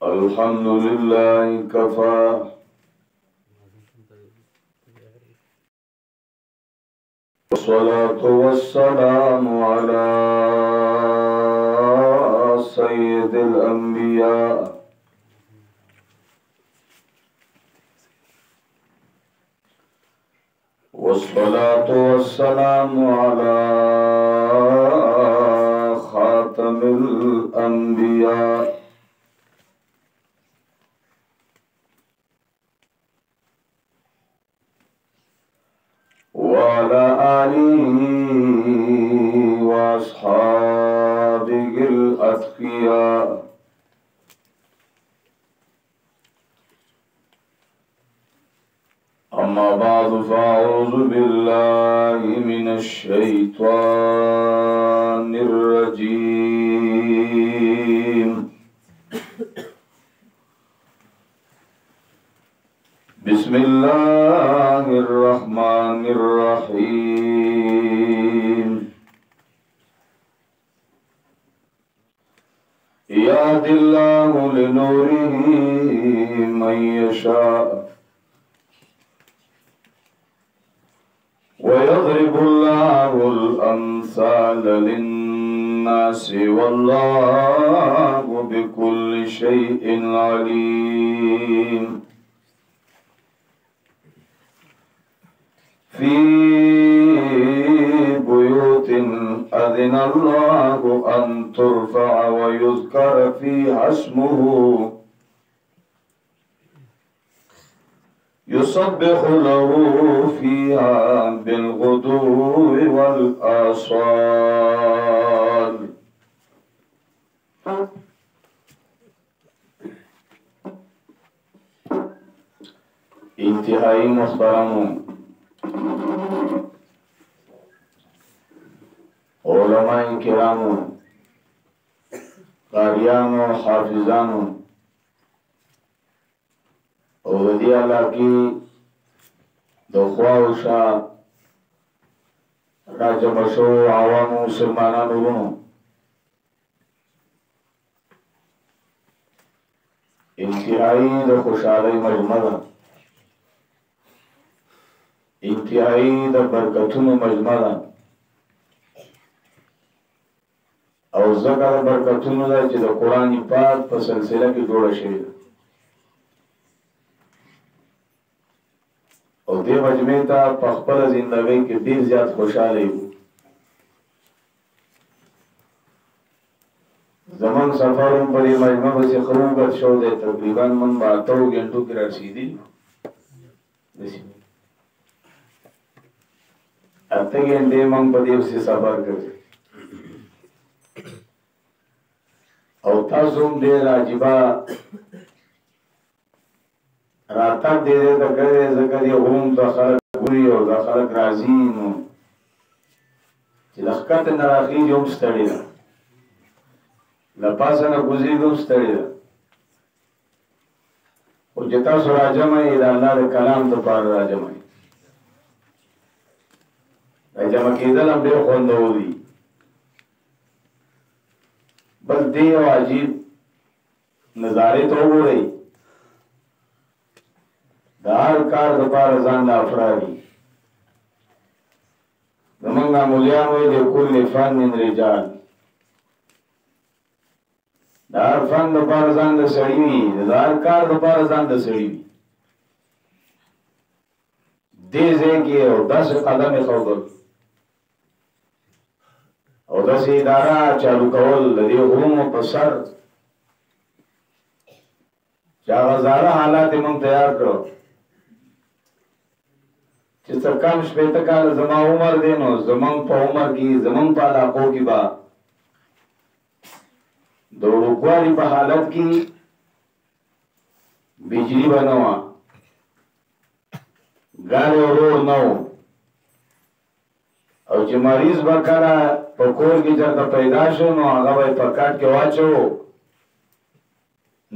الحمد لله كفى والصلاة والسلام على سيد الأنبياء والصلاة والسلام على خاتم الأنبياء وعلى آله وأصحابه الأتقياء أما بعد فأعوذ بالله من الشيطان الرجيم بسم الله الرحمن الرحيم يهد الله لنوره من يشاء ويضرب الله الأمثال للناس والله بكل شيء عليم في بيوت أذن الله أن ترفع ويذكر فيها اسمه يسبح له فيها بالغدو والآصال انتهائی محترمون علماء کرامو قاریانو حافظانو او دی علاقی دو خواهشا راجمشو عوامو مسلمانانو رونو انتہائی دو خوشحالی مجمع دا انتہائی دا برکتونو مجمع دا او ذکر برکتونو دا چې د قرآن پاک په سلسله کې جوړه شوې ده او دې مجمع ته په خپله زندګۍ کې ډېر زیات خوشحاله یو زمون سفر هم په دې مجمع پسې ښه اوږد شو دی تقریبا من به 8 غنټو کې رارسېدلي 8 غنټې من په دې پسې سفر کړی او تاسو هم ډېر عجیبه راتګ ډېرې ته کړی ځکه دې هم دا خلک ګوري او دا خلک راځي نو چې له ښکته نه راخېږي هم ستړې ده له پاسه نه ګوزېږي هم ستړې ده خو چې تاسو راجمع یې د الله د کلام دپاره راجمع یې راجمع کېدل هم ډېر خوندور دي بس دې یو عجیب نظارې ته وګورئ د هر کار دپاره ځان له افرادي زمونږ مولیان وایي لکل فن رجال د هر فن دپاره ځان د سړي وي د هر کار دپاره ځان د سړي وي دې ځای کې یو داسې قدم ایښودل او داسې اداره چالو کول د دې غرونو په سر چې هغه زاړه حالات یې موږ تیار کړو چې څه کم شپېته کاله زما عمر دی نو زمونږ په عمر کې زمونږ په علاقو کې به د وړوکوالي په حالت کې بجلي به نه وه ګاډی ورور نه و او چې مریض به کله په کور کې چېرته پیدا شو نو هغه به یې په کټ کې واچوو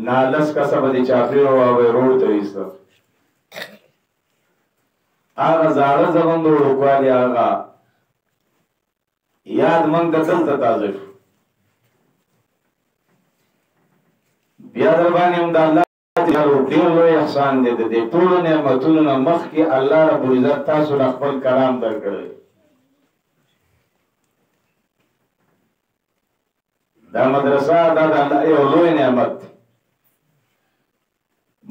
نالس کسه به دې چاپېره وه به یې روډ ته ایسته هغه زاړه زمونږ د وړوکوالي هغه یاد موږ ته دلته تازه شو بیا در باندې هم د الله ډېر لوی احسان دی. د دې ټولو نعمتونو نه مخکې الله رب العزت تاسو له خپل کلام درکړی. دا مدرسه دا د الله یو لوی نعمت دی.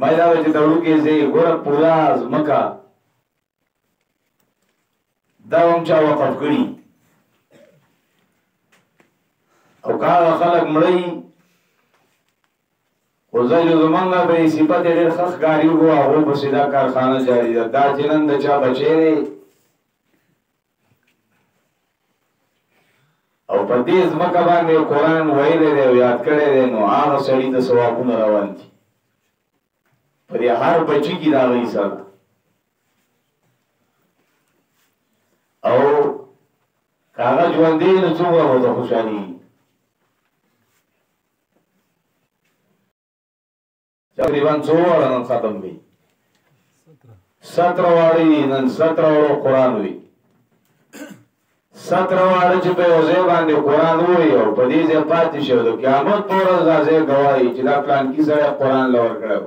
ما دا وایي چې د وړوکې ځای ګوره پوره ځمکه دا هم چا وقف کړي او که هغه خلک مړی خو زه چې زمونږ به یې صفت یې ډېر ښه ښکاري وو هغو پسې دا کارخانه جاري ده. دا چې نن د چا بچی دی او په دې ځمکه باندې قرآن ویلی دی او یاد کړی دی نو هغه سړي د ثوابونه روان دي. په دې هر بچي کې د هغه حصه ده او که هغه ژوندی نو څومره به ورته خوشحالېږي. تقریبا څو واړه نن ختم وي 17 واړه نن 17 واړو قرآن وي 17 واړه چې په یو ځای باندې قرآن ووایي او په دې ځای پاتې شي د قیامت په ورځ دا ځای ګواهي چې دا پلانکي سړی قرآن له ورکړی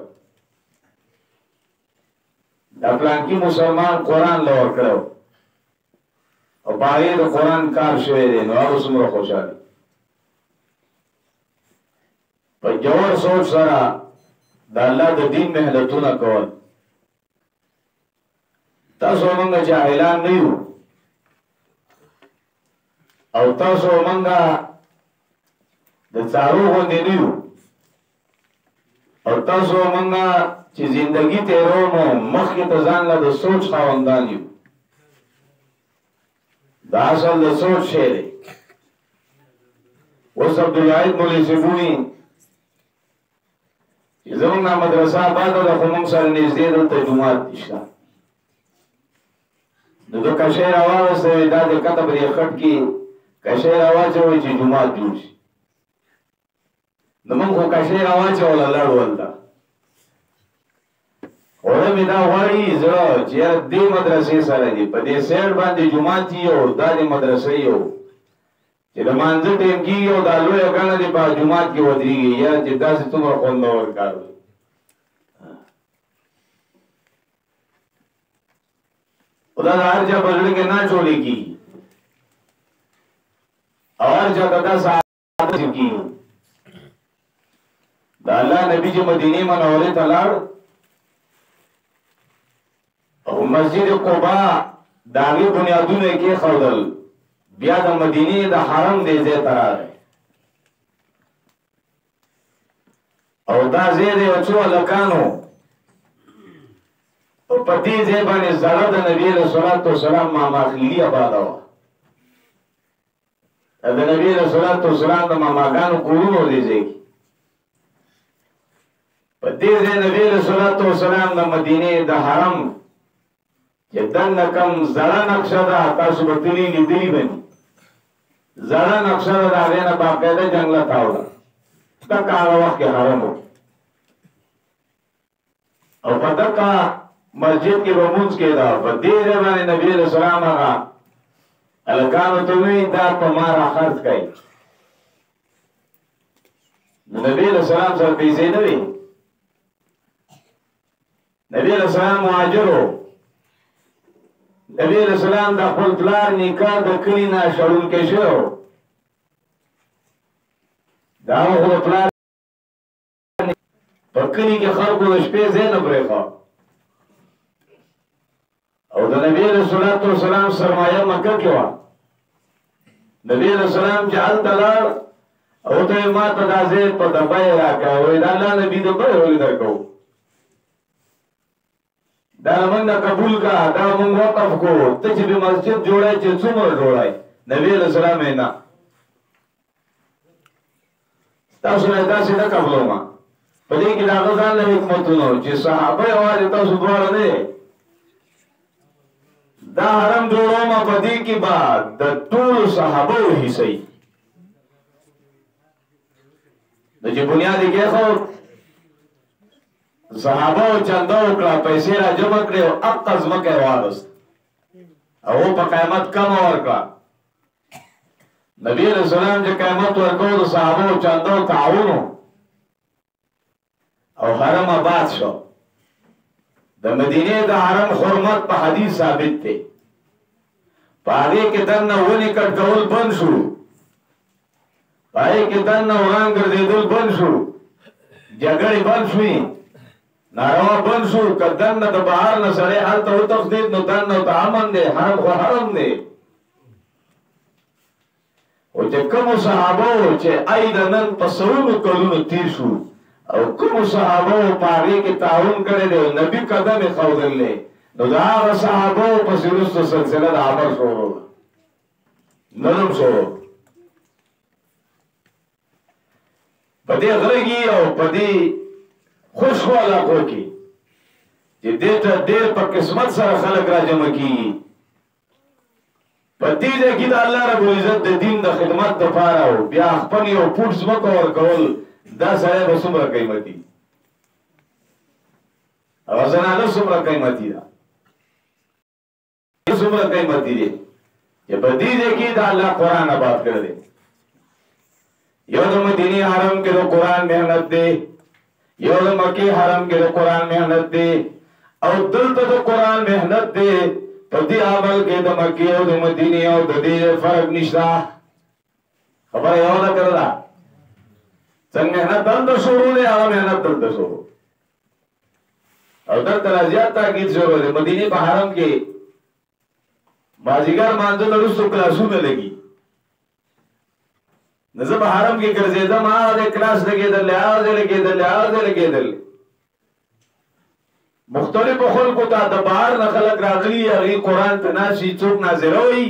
دا پلانکي مسلمان قرآن له ورکړی او په هغې د قرآن کار شوی دی نو هغه څومره خوشحالي. په ژور سوچ سره د الله د دین محنتونه کول. تاسو مونږ جاهلان نه یو او تاسو مونږ د څارو غوندې نه یو او تاسو مونږ چې زندگی تیرو نو مخکې ته ځان له د سوچ خاوندان یو. دا اصل د سوچ شی دی. اوس عبدالواحد مولوي صاحب وایي چې زمونږ مدرسه آباده ده خو مونږ سره نږدې دلته جومات نشته. نو ده کشی راواغستی دا د کته په دې خټ کې کشی راواچوئ چې جومات جوړ شي. نو مونږ خو کشی راواچوله لړ ولته خوړه مې دا غواړي زړه چې یاره دې مدرسې سره دي په دې سیډ باندې جومات یي او دا د مدرسې یو چې د مانځه ټیم کېږي او دا لویه ګڼه دې په جومات کې ودرېږي یاره چې داسې څومره خوندور کار دی. خو دا د هر چا په زړه کې نه چولې کېږي او هر چا ته داسې عادت کېږي. د الله نبي چې مدینې منورې ته لاړ او مسجد قبا د هغې بنیادونه یې کېښودل بیا د مدینې د حرم دې ځای ته راغی او دا ځای د یو څو هلکانو په دې ځای باندې زړه د نبي علیه صلات وسلام ماماخیلي آباده وه. د نبي علیه صلات وسلام د ماماګانو کورونو دې ځای کې په دې ځای نبي علیه صلات وسلام د مدینې د حرم چې دننه کوم زړه نقشه ده تاسو به تللي لیدلي به وي. زړه نقشه ده د هغې نه باقاعده جنګله تاوله دکه هغه وخت کې حرم و او په دکه مسجد کې به مونځ کېده. په دې ځای باندې نبي علیه السلام هغه هلکانو ته وایي دا په ما راخرڅ کړئ. نو نبي علیه السلام سره پیسې نه وي. نبي علیه السلام مهاجر و. نبی علیہ السلام دا خپل پلار نیکه د کلي نه شړونکی شوی و. دا خو د پلار په کلي کې خلکو د شپې ځای نه پرېښه او د نبی علیه الصلاة والسلام سرمایه مکه کې وه. نبی علیه السلام چې هلته لاړ او ورته یې ما ته دا ځای په ډبه یې راکړه وایي د الله نبي ډبه یې ولې درکوو دا موږ قبول کا دا موږ وقف کو ته چې به مسجد جوړای چې څومره جوړای. نبی علیہ السلام یې نه تاسو نه داسې نه قبولوم. په دې کې د هغه ځان له حکمتونو چې صحابه یوازې تاسو دواړه نه دا حرم جوړوم په دې کې به د ټولو صحابو حصه وي. د چې بنیاد یې کېښود صحابه چنده وکړه پیسې را جمع کړې او حقه ځمکه یې واخیست او په قیمت کمه ورکړه. نبی علیه السلام چې قیمت ورکوو د صحابو چنده او تعاون و او حرم آباد شو. د مدینه د حرم حرمت په حدیث ثابت دی. په هغې کې دننه ونې کټ کول بند شو، په هغې کې دننه وران ګرځېدل بند شو، جګړې بند شوې، ناروا بند شو. که دننه د بهر نه سړی هلته وتښتېد نو دننه ورته امن دی، حرم خو حرم دی. او چې کومو صحابه وو چې ای د نن په سلونو کلونو تېر شو او کومو صحابه وو په هغې کې تعاون کړی دی، نبي قدم یې ښودلی، نو د هغه صحابه وو پسې وروسته سلسله د عمر شروع ده، نن هم شروع. په دې غره کې او په دې خوشخو علاقو کې چې دې ته ډېر په قسمت سره خلک راجمع کېږي، په دې ځای کې د الله رب العزت د دین د خدمت دپاره او بیا خپل یو پوټ ځمکه ورکول، دا سړی به څومره قیمتي، هغه زنانه څومره قیمتي ده، څومره قیمتي دی چې په دې ځای کې د الله قرآن آباد کړی دی. یو د مدینې حرم کې د قرآن محنت دی، یو د مکې حرم کې د قرآن محنت دی، او دلته د قرآن محنت دی. په دې عمل کې د مکې او د مدینې او د دې فرق نشته. خبره یو نه کړله، څنګه محنت دلته شروع دی، هغه محنت دلته شروع، او دلته لا زیات تاکید شروع دی. مدینې په حرم کې مازدیګر مانځه نه وروسته کلاسونه لګي، نو زه په حرم کې ګرځېدم، هغه ځای کلاس لګېدل، هغه ځای لګېدل، هغه ځای لګېدل. مختلفو خلکو ته د بهر نه خلک راغلي، هغوی قرآن ته ناشي، څوک ناظروي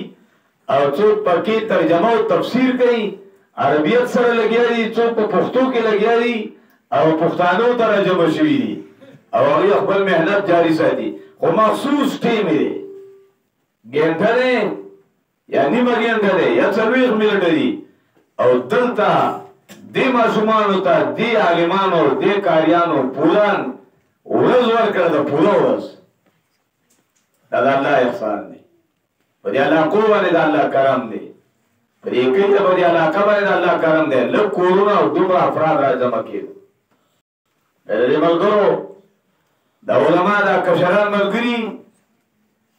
او څوک پکې ترجمه او تفسیر کوي، عربیت سره لګیا دي، څوک په پښتو کې لګیا دي او پښتانو ته راجمع شوي دي، او هغوی خپل محنت جاري ساتي. خو مخصوص ټیم دی، ګنټه دی یا نیمه ګنټه دی یا 40 منټه دي، او دلته دې ماشومانو ته، دې عالمانو، دې کاریانو پولان ورځ ورکړه، د پوره ورځ. دا د الله احسان دی، په دې علاقو باندې د الله کرم دی، په دې کلي په دې علاقه باندې د الله کرم دی. لږ کورونه او دومره افراد راجمع کېدل. د دې ملګرو د علما دا کشران ملګري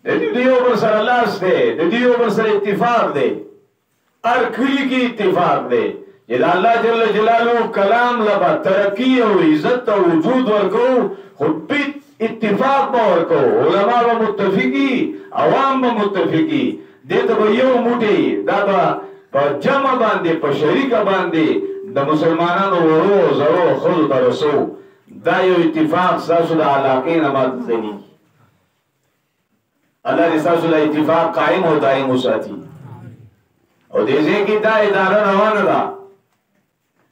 د دې یو بل سره لاس دی، د دې یو بل سره اتفاق دی، هر کلي کې اتفاق دی چې د الله جل جلاله کلام لبا ترقی او عزت او وجود ورکو، خو اتفاق به ورکو، علما به متفقي، عوام به متفقي، دې ته به یو موټی، دا به په جمع باندې په شریکه باندې د مسلمانانو ورو زرو ښځو ته رسو. دا یو اتفاق ستاسو د علاقې نه ماته ځني. الله دې ستاسو له اتفاق قائم او دائم وساتي، او دې ځای کې دا اداره روانه ده،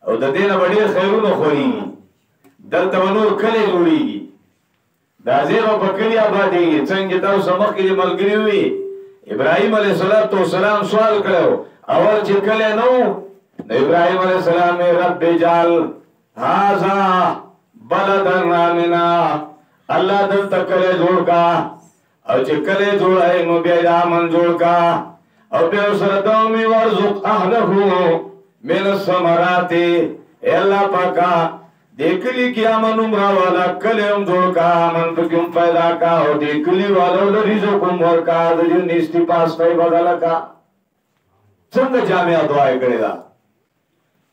او د دې نه به ډېر خیرونه خورېږي. دلته به نور کلی جوړېږي، دا ځای به په کلي ابادېږي. څنګه تاسو مخکې د ملګري وي، ابراهیم علیه السلام سوال کړی، اول چې کلی نه و، نو ابراهیم علیه السلام رب اجعل هذا بلدا آمنا، الله دلته کلی جوړ کا، او چې کلی جوړی نو بیا یې امن جوړ کا، او بیا سره دومي وارزق اهله من الثمرات. اے اللہ پاکا دې کلی کې امن عمره والا کلی هم جوړ کا، امن پکې هم پیدا کا، او دې کلی والو له رزق هم ورکا، د دې نیستی پاسته یې بدله کا. څنګه جامع دعا یې کړې ده،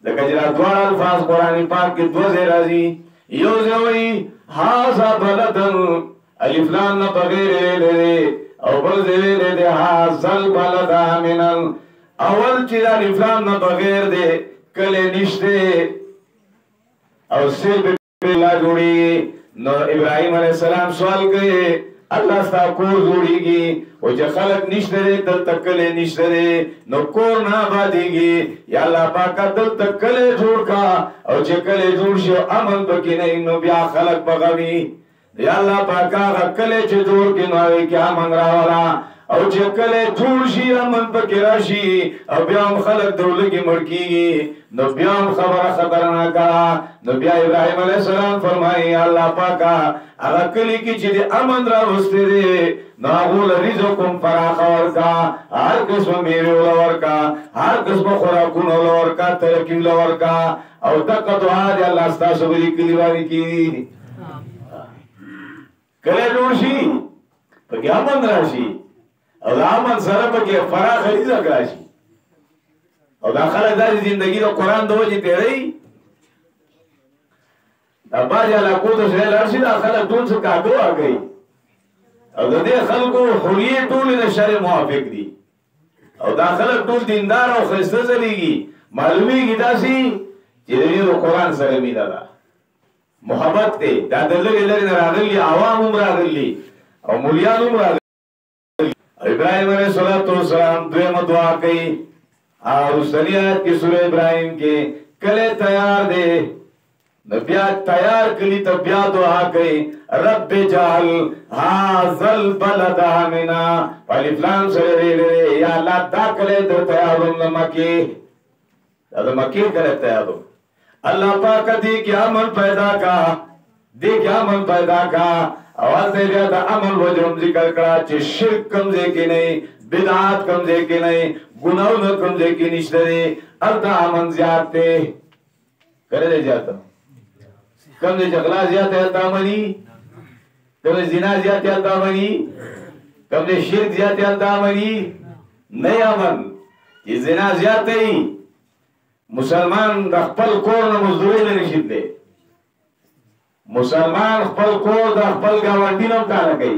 لکه چې دا دواړه الفاظ قرآن پاک کې دوه ځای راځي. یو ځای وایي هذا بلدن، الف لام نه بغیر لري، او بل ځای ویلی دی هذا البلد آمنا. اول چې دا الف لام نه بغیر دی، کلی نشته او صرف الله جوړېږي. نو ابراهیم علیه السلام سوال کوي، الله ستا کور جوړېږي، او چې خلک نشته دی، دلته کلی نشته دی، نو کور نه آبادېږي. یا الله پاکه دلته کلی جوړ کا، او چې کلی جوړ شي امن پکې نه وي، نو بیا خلک به غمي. یا الله پاکه هغه کلی چې جوړ کړي نو هغې کې امن راوله، او چې کلی جوړ شي امن پکې راشي، او بیا هم خلک د ولږې مړ کېږي، نو بیا هم خبره خطرناکه. نو بیا ابراهیم علیه السلام فرمایي الله پاکه هغه کلي کې چې د امن راوستی دی، نو هغو له رزق هم فراخه ورکه، هر قسمه مېوې وله ورکه، هر قسمه خوراکونه وله ورکه، ترقي وله ورکه، او دقه دعا دی الله ستاسو بری کلیوانی کی کله جوړ شي پکې امن راشي او د امن سره پکې فراخ رزق راشي او دا خلک د ژوندۍ د قران د وجې تیری دا باندې علاقو ته ځای لارشي دا خلک ټول څه کاګو اگئی او د دې خلکو حریه ټول د شرع موافق دي او دا خلک ټول دیندار او خسته زليږي معلومیږي داسي چې د قران سره مینا ده محبت ته دا د لری لری راغلي عوام هم راغلي او مولیان هم راغلي ابراهيم عليه السلام دویمه دعا کوي او سریات کی سورہ ابراہیم کے کلے تیار دے نبیا تیار کلی تبیا دعا کئی رب جعل هذل بلد آمنا پالی فلان سرے لے یا اللہ دا کلے در تیارم مکی دا مکی کلے تیارم اللہ پاک دی کیا من پیدا کا دی کیا من پیدا کا آواز دے بیا دا عمل وجرم ذکر کرا چی شرک کمزے کی نہیں بدعات کمزے کی نہیں گناہوں نہ کمزے کی نشتہ دے ارتا امن زیاد تے کرے دے جاتا کمزے جغلا زیاد تے ارتا امنی کمزے زنا زیاد تے ارتا امنی کمزے شرک زیاد تے ارتا امنی نئی امن یہ زنا زیاد تے ہی مسلمان دا خپل کور نا مزدوری لنشید دے مسلمان خپل کور دا خپل گاونڈی نم کانا کئی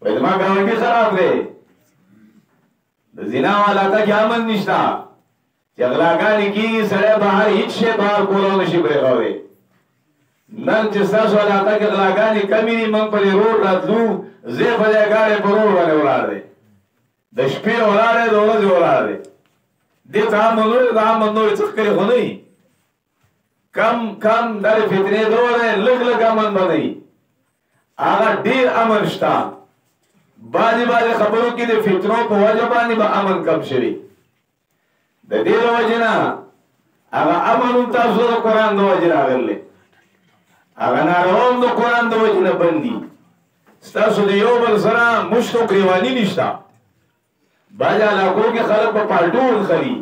ویدما گاونڈی خراب دے زنا والا تا کیا من نشتا چه اغلاقانی کی سڑے باہر هیچ شے باہر کولو نشی بریخوے نن چستاسو والا تا که اغلاقانی کمی نی من پر روڑ راتلو زی پدے گاڑے پر روڑ والے اولار دے دشپی اولار دے دولد اولار دے دیتا هم منوری دا هم منوری چکری خونی کم در فتنے دور ہے لگ لگ امن بنائی آغا دیر امن شتا بازی خبروں کی دے فتنوں پا وجبانی با امن کم شوی دا دیر وجنا اگا امن تاسو دا قرآن دا وجنا اگر لے اگا ناروان دا قرآن دا وجنا بندی ستاسو دا یو بل سرا مشتو گریوانی نشتا بازی علاقوں کی خلق پا پالٹون خری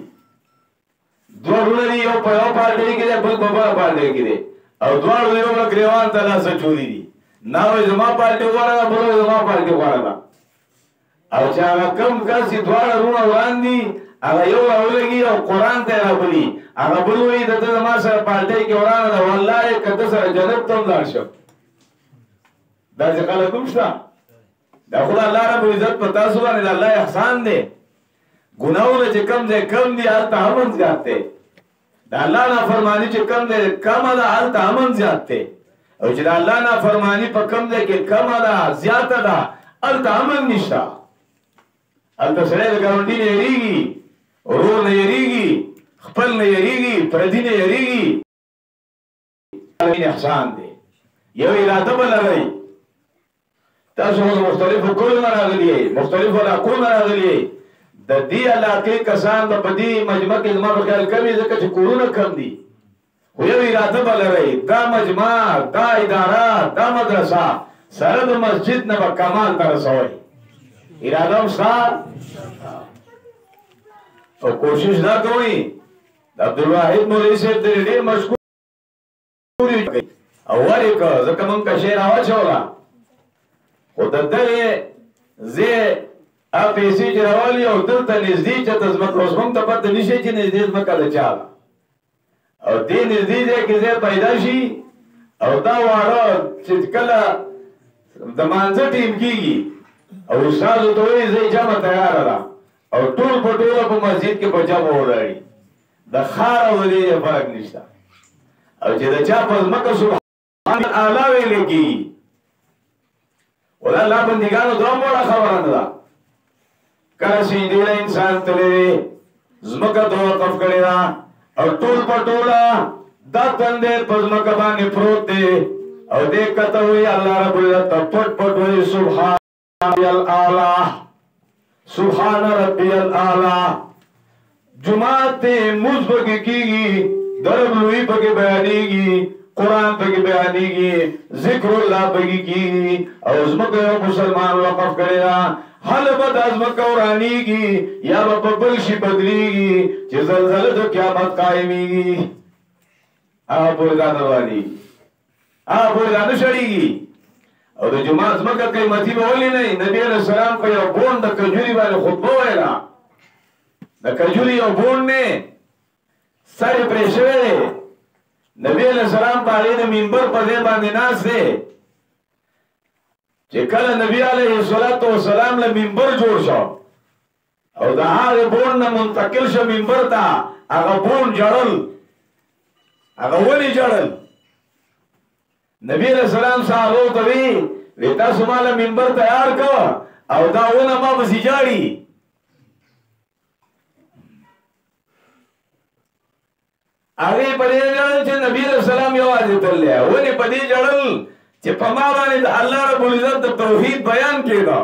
دوارو ندی یو پا یو پالٹوی کی دے بل پا پالٹوی کی دے او دوارو دا یو بل گریوان تلا سا چوری دی ناوی زمان پالٹو وارا دا بلو زمان پالٹو وارا دا او چه آگا کم کسی دوار رون اولان دی آگا یو اولگی او قرآن تیرا بلی آگا بلوی دا تا ما سر پالٹای که وران دا واللہ کتا سر جنب تم دار شب دا چه خلقم شتا دا خدا اللہ رب عزت پتا سبانی دا اللہ احسان دے گناہونا چه کم دے کم دی آلتا امن زیاد تے دا اللہ نا فرمانی چه کم دے کم دا آلتا امن زیاد تے او چه دا اللہ نا فرمانی پا کم دے که کم دا زیاد دا آلتا امن نشتا آلتا سڑے دا گاونڈی نے یریگی رور نے یریگی خپل نے یریگی پردی نے یریگی احسان دے یو ارادہ بلا رہی تاسو مختلف کل نراغلیے مختلف علاقوں نراغلیے دا دی علاقے کسان دا بدی مجمع کے زمان خیال کمی زکر چه کورونا کم دی یو ارادہ بلا رہی دا مجمع دا ادارہ دا مدرسہ سرد مسجد نبا کمال ترسوئی ارادہ مستا اور کوشش نہ کوئی عبدالواحد مولی سے دیر مشکوری اواری که زکر من که شیر آوا چولا خود دلی زی پیسی چی روالی او دل تا نزدی چه تزمک روزمون تا پت نشه چی نزدی زمکا دا چالا او دی نزدی زی که زی پیدا شی او دا وارا چی کلا دا منزه ٹیم کی گی او استازو توی زی جمع تیار را او ټول په ټوله په مسجد کې په جمع ولاړی د خار او دې فرق نشته او چې د چا په ځمکه سبحان الله ویل کی ولا الله بندګانو دوه وړه خبره نه ده کله چې دې انسان تلې ځمکه دوه وقف کړی دا او ټول په ټوله دا تندې په ځمکه باندې پروت دی او دې کته وی الله رب العزت پټ پټ وی سبحان الله سبحان ربی الاعلی جماعت موز بکی کی گی درب لوی بکی بیانی گی قرآن بکی بیانی گی ذکر اللہ بکی کی گی او ازمکہ مسلمان وقف کرے گا حل بد ازمکہ ورانی گی یا ببلشی بدلی گی چی زلزل تو قیامت قائمی گی هغه پورې دا نه روانېږي، هغه پورې دا نه شړېږي. او د جومات ځمکه قیمتي به ولې نه وي؟ نبي علیه السلام په یو بون د کجوري باندې خطبه ویله، د کجوري یو بون نه سر یې پرې شوی دی. نبي علیه السلام په هغې د منبر په ځای باندې ناست دی چې کله نبي علیه السلام له منبر جوړ شو او د هغې بون نه منتقل شو منبر ته، هغه بون جړل، هغه ولې جړل؟ نبی علیہ السلام صحابو ته وی تاسو مالا منبر تیار کو او دا ونه ما بسی جاڑی. آگئی پدی جڑل چه نبی علیہ السلام یوازی تل لیا، ونی پدی جڑل چه پا ما بانی دا اللہ رب العزت دا توحید بیان کی دا،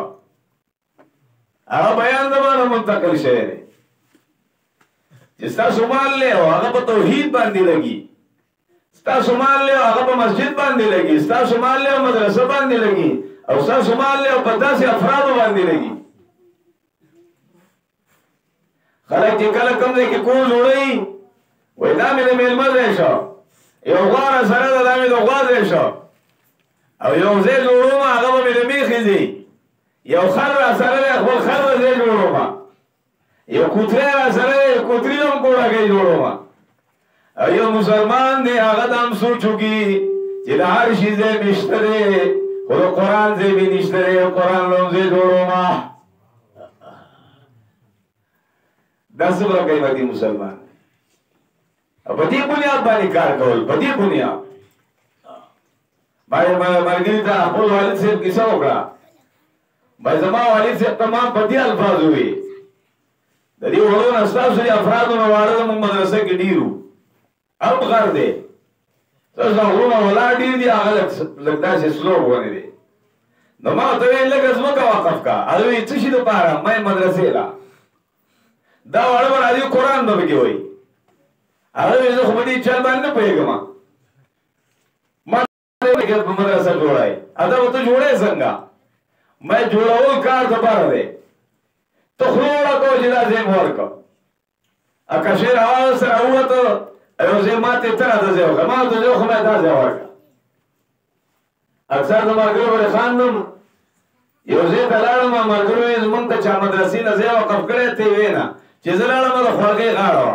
آگا بیان دا مانا منتقل شہر ہے جستا سمال لیا آگا پا توحید باندی لگی، ستا سمال لے هغه په مسجد باندې لګي، ستا سمال لے مدرسه باندې لګي، او ستا سمال لے په داسې افرادو باندې لګي. خلک چې کله کوم ځای کې کور جوړوي وایي دا مې د مېلمه ځای شو، یو غوا راسره ده دا مې د غوا ځای شو، او یو ځای جوړوم هغه به مې د میخې ځای، یو خر راسره دی خپل خر د ځای جوړوم، یو کوتری راسره دی کوتري هم کوړه جوړوم. ایو مسلمان دے آغا دام سوچو کی چی دا ہر شیزے مشترے خود قرآن سے بھی نشترے قرآن لون سے جوڑو ما دس برا قیمتی مسلمان بدی بنیاد بانی کار کول، بدی بنیاد بھائی مرگری تا اخبر والد سے کسا اکڑا بھائی زمان والد سے تمام بدی الفاظ ہوئی دی وڑون استاف سے افرادو نوارد مدرسے کی ڈیرو اب غر دے تاسو غرونه ولا ډیر دي هغه لږ داسې سلوک ونی دی نو ما ته ویل لږ ځمکه وقف کا هغه وایي څه شي دپاره مې مدرسې له دا واړه به راځي قرآن به پکې وایي هغه وایي زه خو په دې چل باندې نه پوهېږم ما په مدرسه جوړای ادا به ته جوړې څنګه مې جوړول کار دپاره دی ته خوله وړه کوه چې دا ځای مې ورکړه که شعر هغه سره ووته ایو زی ماتی ترہ دا زیو که ما تو زیو خو میں دا زیو ورکا اکثر دا مرگرو بڑی خاندم یو زی تلالم مرگرو ایز منتا چا مدرسی نا زیو وقف کرے تیوینا چیز لالم دا خوالگی غارو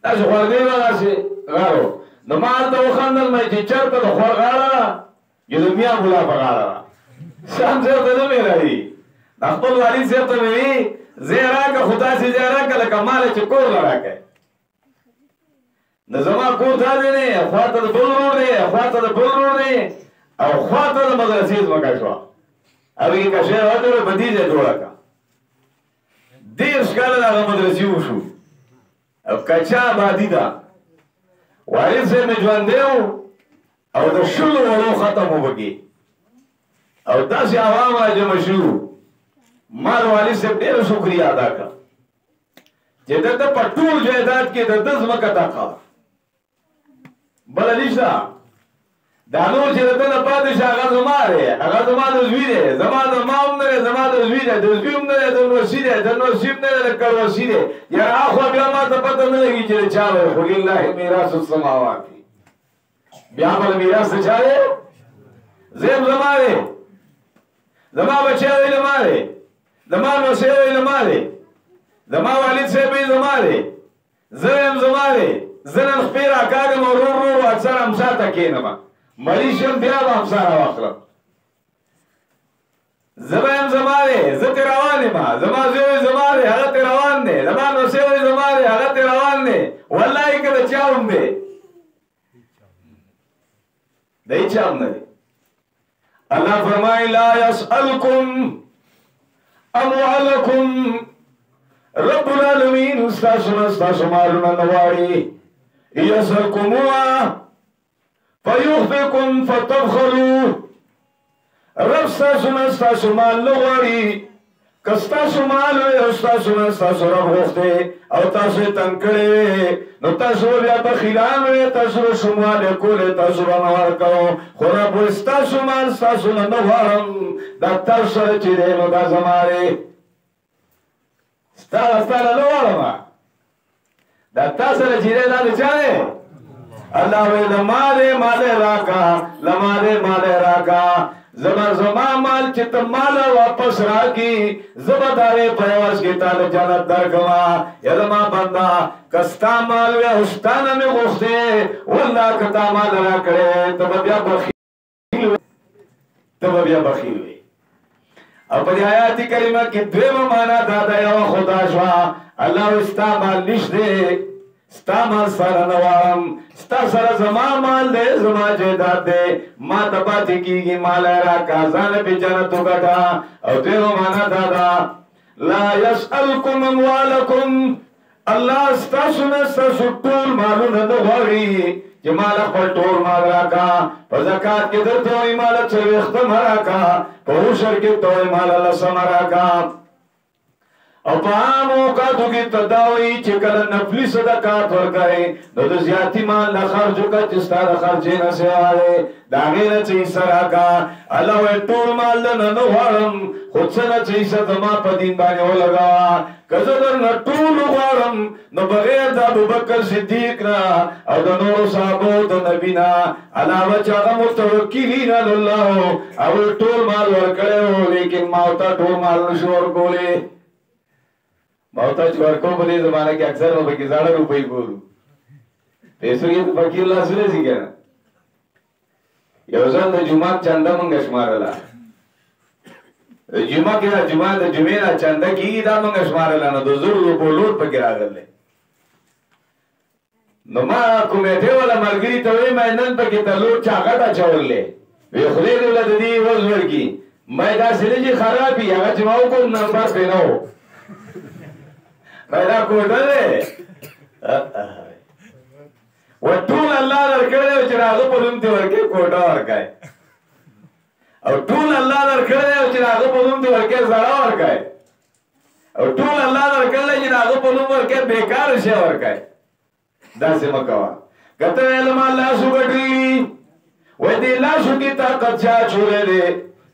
دا شو خوالگی بگا سی غارو دا مال دا وخاندل میں چی چر تا دا خوال غارا یو دا میاں بلا پا غارا شام زیو تا نمی رہی نخبل والی زیو تا نمی زی راکا خدا سی زی راکا لکا مال چی کور لراکا نظما کور تا دی نه خواته د بل رور دی خواته د بل رور دی او خواته د مدرسې ځمکه شوه هغې کې کشی راوتله بدي ځای جوړه کړه 10 کاله د هغه مدرسې وشو او کچا آبادي ده والد صاحب مې ژوندی و او د 10 وړو ختم و پکې او داسې عوام راجمع شو ما د والد صاحب ډېره شکریه ادا کړه چې د ده په ټول جایداد کې د ده ځمکه داقه بله نشته دا نور چې د ده نه پاتې شي هغه زما دی هغه زما د زوی دی زما د ما هم نه دی زما د زوی دی د زوی هم نه دی د نورسي دی د نورسي هم نه دی د کړوسي دی یاره هاخوا بیا ما ته پته نه لګي چې د چا دی خو لله میراث السماوات بیا بل میراث د چا دی زیم زما دی زما بچی دی زما دی زما نوسی دی زما دی زما والد صاحب زما دی زم زما دی زنن خپې راکاږم او ورو ورو اکثر همسا ته کښېنم مریض شم بیا به همسا راواخلم زه به یم زما دی زه ترې روان یم زما زوی زما دی هغه ترې روان دی زما نوسی زما دی هغه ترې روان دی والله که د چا هم دی د هېچا هم نه دی الله فرمایي لا یسألکم اموالکم رب العالمین استاسونا استاسو مالونا نواری یسرکموها فیخفکم فتبخلو رب استاسونا استاسو مال نواری کستاسو مال وی استاسونا استاسو رب غفتے او تاسو تنکڑے نو تاسو بیا بخیلان وی تاسو شمال کولی تاسو نوار کرو خو رب استاسو مال استاسو نوارم دا تاسو چی دے نو دا زمارے ستاره نو واړه دا تاسو له چیرې دا چا دی اللہ وی لمالے مالے راکا لمالے مالے راکا زما مال چت مال واپس راکی زبدارے پیواز کی تال جانت درکوا یدما بندہ کستا مال وی حستان میں غفتے واللہ کتا مال را کرے تب بیا بخیل وی اب دی آیاتی کریمہ کی دویم مانا دادا یو خدا شوا اللہ استا مال نشتے ستا مال سارا نوارم ستا سارا زمان مال دے زمان جیداد دے ما تباتی کی گی مال ایرا کازان پی جنتو گتا او دیو مانا دادا لا یسألکم اموالکم اللہ ستا سنستا سٹول مالو ندواری جمالا پر ٹول مال راکا پر زکاة کی در توی مالا چوی اختم راکا پر حشر کی توی مالا لسم راکا او پا موقعاتو کی تداوی چکل نفلی صدقات ورکائی نو دو زیادی مال لخرجو کا چستا لخرجی نسیوالے داغیر چیسا راکا اللہ وی طول مال لننو وارم خود سنا چیسا دما پا دین بانی ہو لگا کزدر نطول وارم نو بغیر دا ابو بکر صدیق نا او دا نور صحابو دا نبینا علاوہ چاگا متوکیلین اللہ او طول مال ورکڑے ہو لیکن ماوتا طول مال نشور گولے ماوتا چورکو بلے زمانہ کے اکثر میں بکی زاڑا روپئی بولو پیسو یہ تو فقیر اللہ سنے سی کہنا یوزان دا جمعہ چندہ منگش مارلا جمعہ کی دا جمعہ دا جمعہ چندہ کی دا منگش مارلا نا دو زور روپو لوٹ پا گرا کر لے نو ما کمیٹے والا مرگری توی میں نن پا کتا لوٹ چاکا تا چاول لے وی خلیر اللہ دا دی وزور کی میں دا سلی جی خرابی اگا جمعہ کو نمبر پینو پیدا کوٹا دے وہ ٹول اللہ درکڑے و چراغو پلومتی ورکے کوٹا ورکائے اور ٹول اللہ درکڑے و چراغو پلومتی ورکے زڑا ورکائے اور ٹول اللہ درکڑے و چراغو پلوم ورکے بیکار شے ورکائے دا سے مکوا کہتے ہیں علم اللہ سو گٹلی ویدی اللہ سو کی طاقت چاہ چھوڑے دے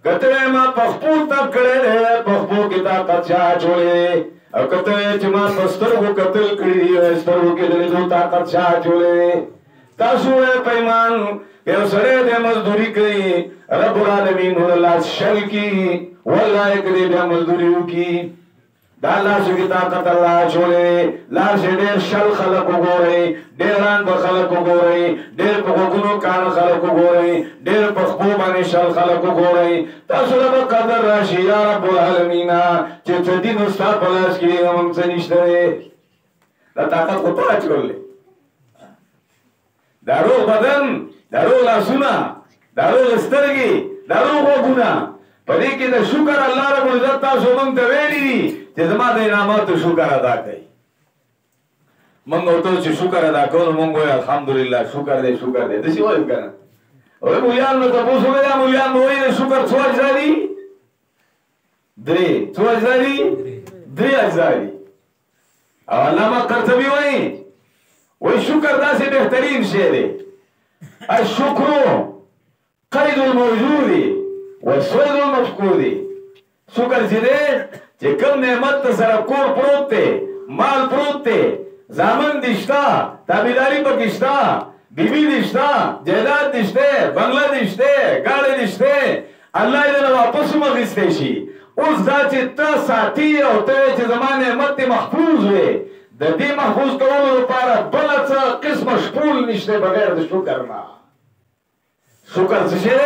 کہتے ہیں ماں پخپو تک کڑے دے پخپو کی طاقت چاہ چھوڑے دے او کہتے ہیں چما پستر کو قتل کری دی استر کو کے دلی دو طاقت شاہ چولے تاسو ہے پیمان کہ سڑے دے مزدوری کری رب العالمین اللہ شل کی واللہ ایک دے بیا مزدوریوں کی دا اللہ سکی طاقت اللہ چولے لار سے دیر شل خلقو گو رہی دیران پر خلقو گو رہی دیر پر گنو کان خلقو گو رہی دیر پر خبوبانی شل خلقو گو رہی تاسو لبا قدر راشی یا رب العالمین چیچے دین استاد پلاس کی ہم سے نشترے دا طاقت کو پاچ کر لے دارو بدن دارو لاسونا دارو لسترگی دارو غوگونا پدی که دا شکر اللہ رب العزت تاسو منگ تویلی دی چه زما دا انعامات شکر ادا کئی منگو تو چه شکر ادا کرو منگو الحمدللہ شکر دے دسی ہوئی کرنا اوی مولیان میں تپوسو گیا مولیان میں ہوئی شکر چو اجزاری دری چو اجزاری دری اجزاری او علامہ قرطبی ہوئی وہی شکر دا سے بہترین شے دے الشکرو قید الموجودی وسوید المفقودی شکر چی دے چی کم نعمت سر کور پروت تے مال پروت تے زامن دشتا تابیداری پکشتا بی بی دشتا جیداد دشتے بنگلہ دشتے گاڑے دشتے اللہ ادھر واپس مغستے شی اس دا چی تا ساتی ہوتے چی زمان نعمت محفوظ ہوئے دا دی محفوظ کرو پارا بلچا قسم شپول نشتے بغیر دا شکرنا شکر چشے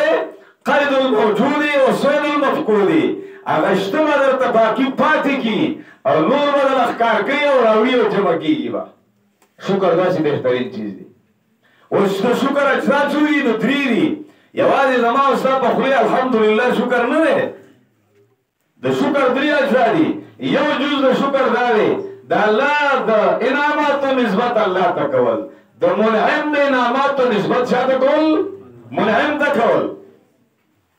قید الموجودی و سوید المفقودی اغشتما در تباکی پاتی کی اور نور بدل اخکار کی اور راوی و جمع کی گی با شکر دا سی بہترین چیز دی اس دا شکر اجزا چوئی نو دری دی یوازی زمان استا پخلی الحمدللہ شکر نوے دا شکر دری اجزا دی یو جوز دا شکر دا دی دا اللہ دا انعامات و نسبت اللہ تکول دا منعم دا انعامات و نسبت شاہ تکول منعم تکول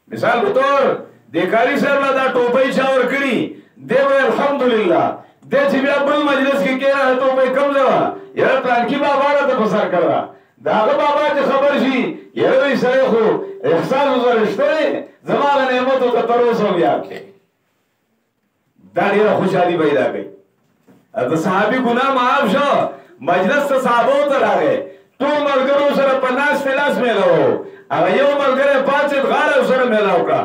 مثال بطور دیکاری سے اللہ دا ٹوپئی شاور کری دے بھئی الحمدللہ دے چی بیا بل مجلس کی کہہ رہا ہے ٹوپئی کم زوا یہ پلان کی بابا رہا تا پسار کر رہا داغ بابا چی خبر شی یہ بھئی سریخو احسان ازر اشترے زمان نعمت و تطروس ہو گیا کے داری را خوشحالی پیدا گئی اب صحابی گناہ معاف شو مجلس تا صحابوں تر آگئے ټول ملګرو سره په ناستې لاس میلاو هغه یو ملګری پاڅېد غاړه سره میلاو کړه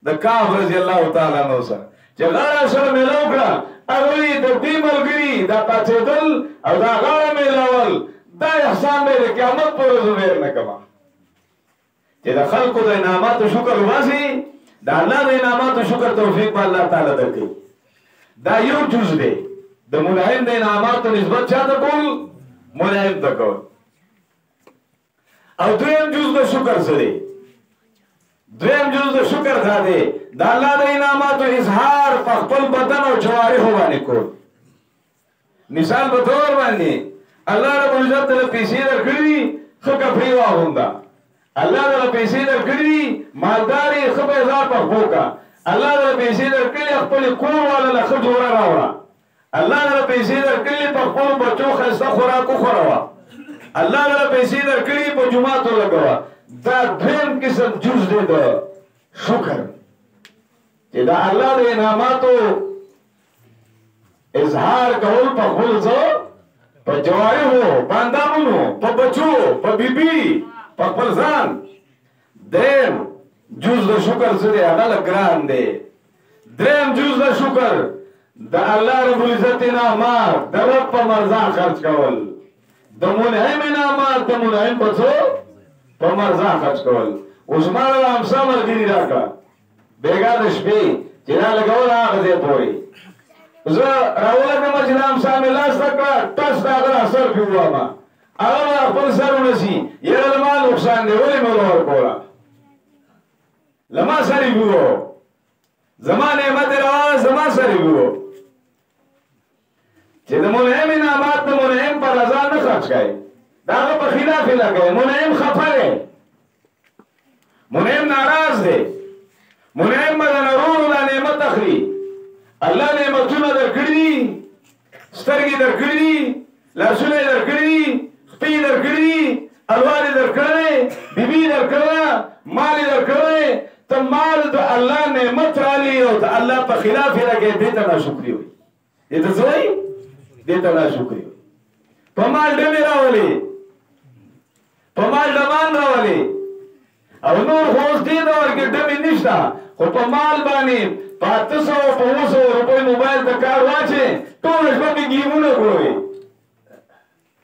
د کعب رضی الله تعالی عنہ سره چې غاړه سره میلاو کړه هغه وایي د دې ملګري دا پاڅېدل او دا غاړه میلاول دا احسان دی د قیامت په ورځ هېر نه کومه چې د خلکو د انعاماتو شکر وباسي د الله د انعاماتو شکر توفیق به الله تعالی درکوي دا یو جز دی د منعم د انعاماتو نسبت چاته کول منعم ته کول او دویم جز د شکر څه دی دویم جز د شکر دا دی د الله د انعاماتو اظهار په خپل بدن او جوارحو باندې کول مثال په طور باندې الله رب العزت ته پیسې درکړي ښه کپړې واغونده الله تعالی پیسې درکړي مالداري ښه بازار په خپل کا الله تعالی پیسې درکړي خپل کور والا له ښه جوړه راوړه الله تعالی پیسې درکړي په خپل بچو خسته خوراک خوراوه الله تعالی پیسې درکړي په جمعه تو لګوا دا دویم قسم جز دی د شکر چې دا الله د انعاماتو اظهار کول په خپل ځو په جوارحو په اندامونو په بچو په بیبي په خپل ځان دریم جز د شکر څه دی هغه ګران دی دریم جز د شکر د الله رب العزت انعامات د رب په مرضا خرج کول د منعم انعامات د منعم په څو په مرضا خرج کول اوس ما له امسا ملګري راکړه بېګا د شپې چې را لګول هغه ځای پورې زه راولګم چې د امسا مې لاس ته کړه ټس د هغه اثر پې وواما هغه خپل سر ونسي یاره له ما نقصان دی ولې مې ورکوله له ما سره یې وو زما نعمت روانه زما سره یې وو چې د منعم انعامات د منعم په رضا نه خرج کوي د هغه په خلاف یې لګوي منعم خفه دی منعم ناراض دی منعم به د نورو دا نعمت اخلي الله نعمتونه درکړي سترګې درکړي لاسونه یې درکړي خپې درکړي الوار یې درکړی بیبي درکړه مال یې درکړی ته مال د الله نعمت رالی او د الله په خلاف یې لګوي دې ته ناشکري وایي دې ته څه وایي دې ته ناشکري وایي په مال ډمې راولي په مال ډمان راولي او نور خو اوس دې دور کې ډمې نشته خو په مال باندې په 800 په 900 روپۍ موبایل ته کار واچې ټوله شپه مې ګیمونه ګورې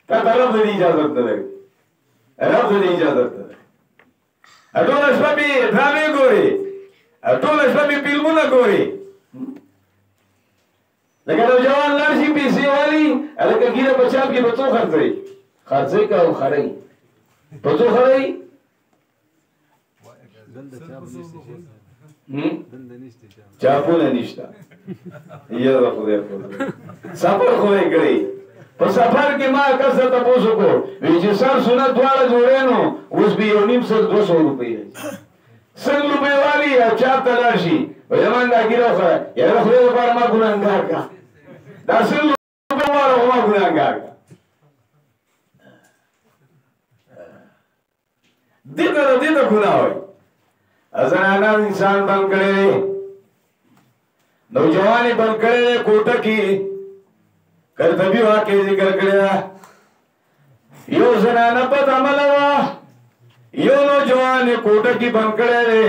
تا ته رب دې اجازه نه لري رب دې اجازه نه لري ټوله شپه مې ډرامې ګورې ټوله شپه مې فلمونه ګورې لکه نوجوان لاړ شي پیسې والي هلکه ګیره په چاپ کې به څو خرڅوي خرڅوي که او خرئ په څو خرئ چاپونه نشته یاره خدای خدای سفر خدای کړی په سفر کې ما کس ته تپوس وکړو وایي چې سر سنت دواړه جوړې نو اوس به یو نیم سل 200 روپۍ سل روپۍ والي او چاپ ته لاړ شي وایي زما دا ګیره وخوره یاره خدای لپاره ما ګناهګار کړه دا سل روپۍ والا خو ما ګناهګار کړه دې ته ګناه وایي زنانه انسان بند کړی نوجوانی بند کړی کوټه کې کرتبي واقع ذکر کړی یو زنانه بد عمله وه یو نوجوان کوټه کې بند کړی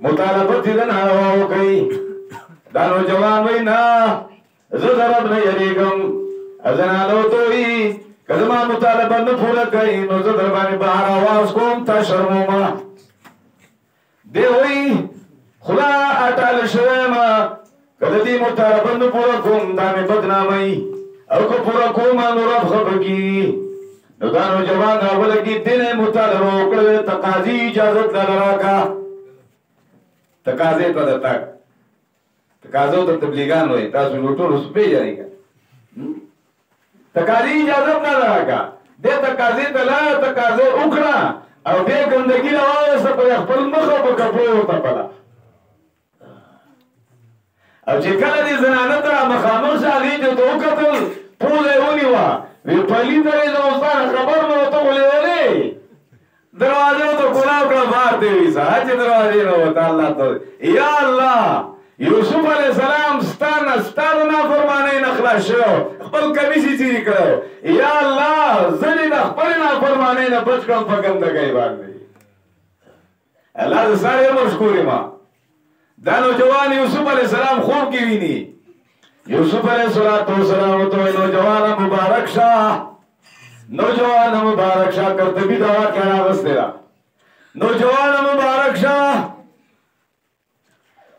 مطالبه یې د ناروا وکړي دا نوجوان وایي نه زه د رب نه یریږم زنانو ته وایي که زما مطالبه نه پوره کوي نو زه در باندې بهر آواز کوم تا شرمومه دی وی خدا اټال شوم کله دې مطالبه نه پوره کوم دا مې بدنامي او که پوره کوم نو رب خبر کی نو دا نوجوان اول کې دې مطالبه وکړه تقاضي اجازه لراکا تقاضي ته تک تقاضو ته تبلیغان وای تاسو لوټو رسپې جاری کا تقاضي اجازه لراکا دې تقاضي ته لا تقاضي وکړه او دې ګندګي راوسته په خپل مخ په کپړو ورته پلا او چې کله دې زنانه ته مخامخ شاغي ته وکتل پوله ونیوا وی پلی درې د استاد خبر مې وته ولې دروازه ته کولاو کړه بار دی ساج دروازه نو تعالی ته یا الله یوسف علی السلام ستانه نه فرمانه نه خلاص شو خپل کمیس یې څیرې کړی یا الله زه دې د خپلې نافرمانۍ نه بچ کړم په ګندګۍ باندې الله د سارے مشکور ما دا نوجوان یوسف علیہ السلام خوب کی ویني یوسف علیہ السلام تو نوجوان مبارک شاہ نوجوان مبارک شاہ کرتبی دوا کیا راغس تیرا نوجوان مبارک شاہ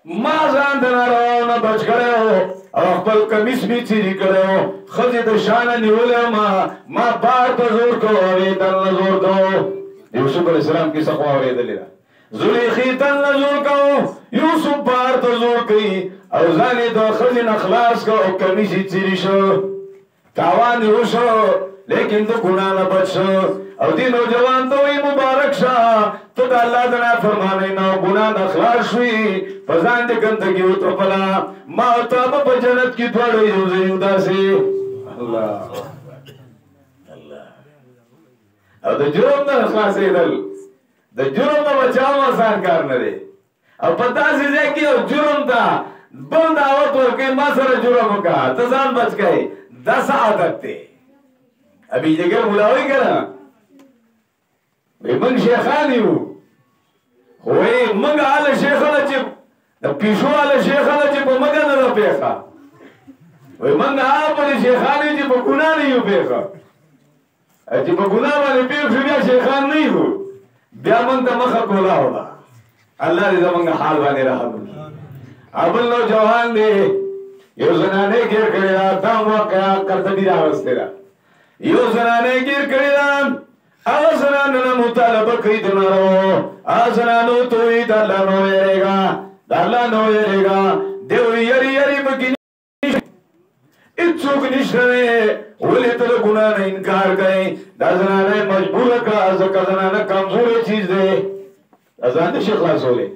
ما ځان د ناروا نه بچ کړی او خپل کمیس مې څیرې کړی و ښځې د شانه نیولی ما بار ته زور کو اورېدل نه زور کو یوسف علیہ السلام کیسه خو اورېدلې ده زلیخی تل نه زور کو یوسف بار ته زور کوي او ځان یې د ښځې نه خلاص کو او کمیس یې څیرې شو تاوان یې وشو لیکن تو گناہ نہ بچ او دی نوجوان تو وی مبارک شاہ تو دا اللہ دنا فرمانے نا گناہ نہ خلاص ہوئی پزان دے گندگی ہو تو پلا ما تاب پا جنت کی دوڑو یوزے یودا سے اللہ او دا جرم نا خلاص ایدل دا جرم نا بچاو آسان کار نرے او پتا سی زیکی او جرم تا بند آوت ورکے ما سر جرم کا تزان بچ گئے 10 عادت تے ابھی جگر ملاوی کنا وی منگ شیخانیو وی منگ آل شیخانا چپ دا پیشو آل شیخانا چپ منگا ندا پیخا وی منگ آل پلی شیخانیو چپ گناہ نیو پیخا چپ گناہ والی پیخ شو بیا شیخان نہیں ہو بیا منگ تا مخا کولا ہوگا اللہ رضا منگ حال وانے رہا بکی ابل نو جوان دے یو زنانے گیر کریا دام واقعا کرتا بھی راوستے رہا یو زنانے گیر کردن آغا زناننا مطالبہ کئی دنارو آغا زنانو توی دا اللہ نو یرے گا دا اللہ نو یرے گا دیوی یری یری بکی نیش اتسوک نشنے ولی تل گناہ انکار گئے دا زنانے مجبور کا ازکا زنانا کمزور چیز دے ازان دے شخلاص ہو لے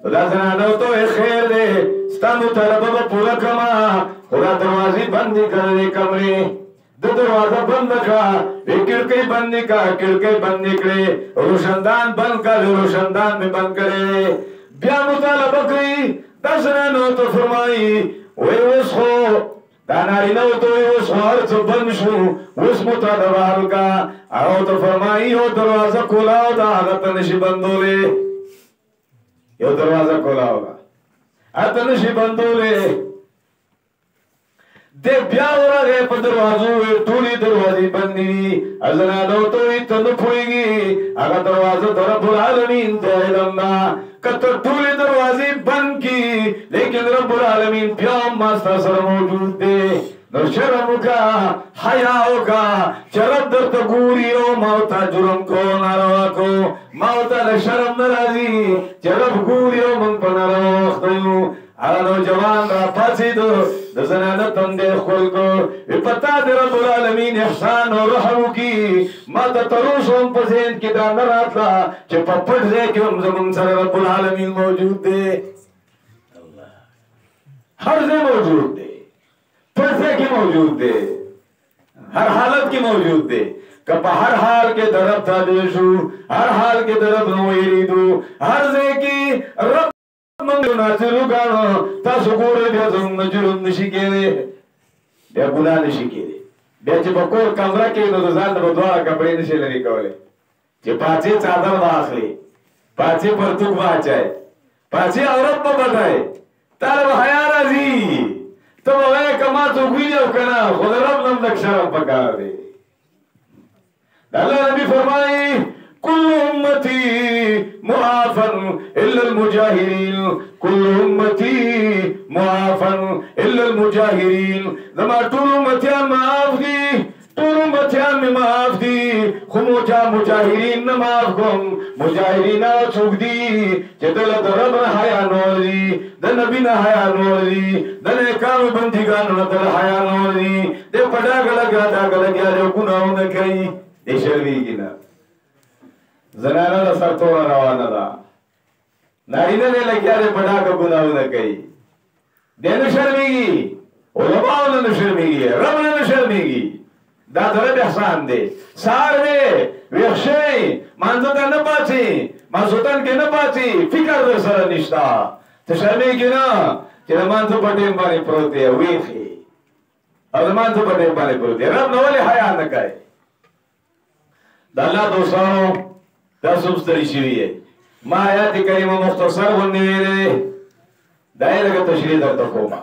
دا زنانو تو خیر دے ستا مطالبہ با پورا کما خدا دروازی بندی کرنے کمرے دروازہ بند کا کھڑکی بند کا کھڑکی بند نکلے روشندان بند کا روشندان میں بند کرے بیا مطالبہ کری دسنانو تو فرمائی وی اس خو داناری نو تو وی اس خو ہر چو بند شو اس مطالبہ حل کا او تو فرمائی او دروازہ کھولاو دا آغا نشی بندو لے یو دروازہ کھولاو دا آتا نشی بندو لے دے بیا ورا گئے پا دروازو تولی دروازی بندی ازنانو توی تند پوئی گی اگا دروازو رب العالمین تو علم دا کتر تولی دروازی بند کی لیکن رب العالمین پیام ماستا سر موجود دے نو شرم کا حیاء کا چرب در تگوریو موتا جرم کو ناروا کو موتا لشرم نرازی چرب گوریو من پا ناروا اختیو آنو جوان را پاسی دو دزنانا تندے خول کو پتا دے رب العالمین احسان و رحمو کی ما تا تروشون پسین کی دانا راتلا چه پا پڑ دے کہ ہم زمان سر رب العالمین موجود دے ہر سے موجود دے پڑ سے کی موجود دے ہر حالت کی موجود دے کپا ہر حال کے درب تا دیشو ہر حال کے درب نویری دو ہر سے کی رب منگو ناچلو کانو تا سکوڑے بیا زمون جرم نشی کے دے بیا گناہ نشی کے دے بیا چی بکور کمرہ کے نو دزان دو دوارا کپڑے نشی لری کولے چی پاچے چادر باخلے پاچے پرتوک باچائے پاچے عورت پا بتائے تارب حیاء رازی تو بغیر کما چوکوی جو کنا خود رب نم لک شرم پکار دے اللہ نبی فرمائی کل امتی معافن الا المجاہرین کل امتی معافن الا المجاہرین زما طول امتیان معاف دی طول امتیان میں معاف دی خموچا مجاہرین نماف کم مجاہرین آچوک دی چیتل در رب نحیا نور دی در نبی نحیا نور دی در اکام بندگان در حیا نور دی دے پڑا گلگا دا گلگیا جو گناہوں نے کئی دے شروی کی نا زنانا دا سر توڑا روانا دا نارینہ نے لگیا دے پڑا کا گناہوں نے کئی دے نشرمی گی علماء نے نشرمی گی رب نے نشرمی گی دا درب احسان دے سار دے ویخشی مانزتا نپاچی مانزتان کے نپاچی فکر در سر نشتا تشرمی کی نا چینا مانزو پٹیم بانی پروتے ویخی او زمان ته په دې باندې پروت دی رب نو ولې حیا نه کوي د الله دوستانو تاسو ستړي شوي ما آیات کریمه مختصر غوندې ویلې دا یې لږه تشریح درته کوم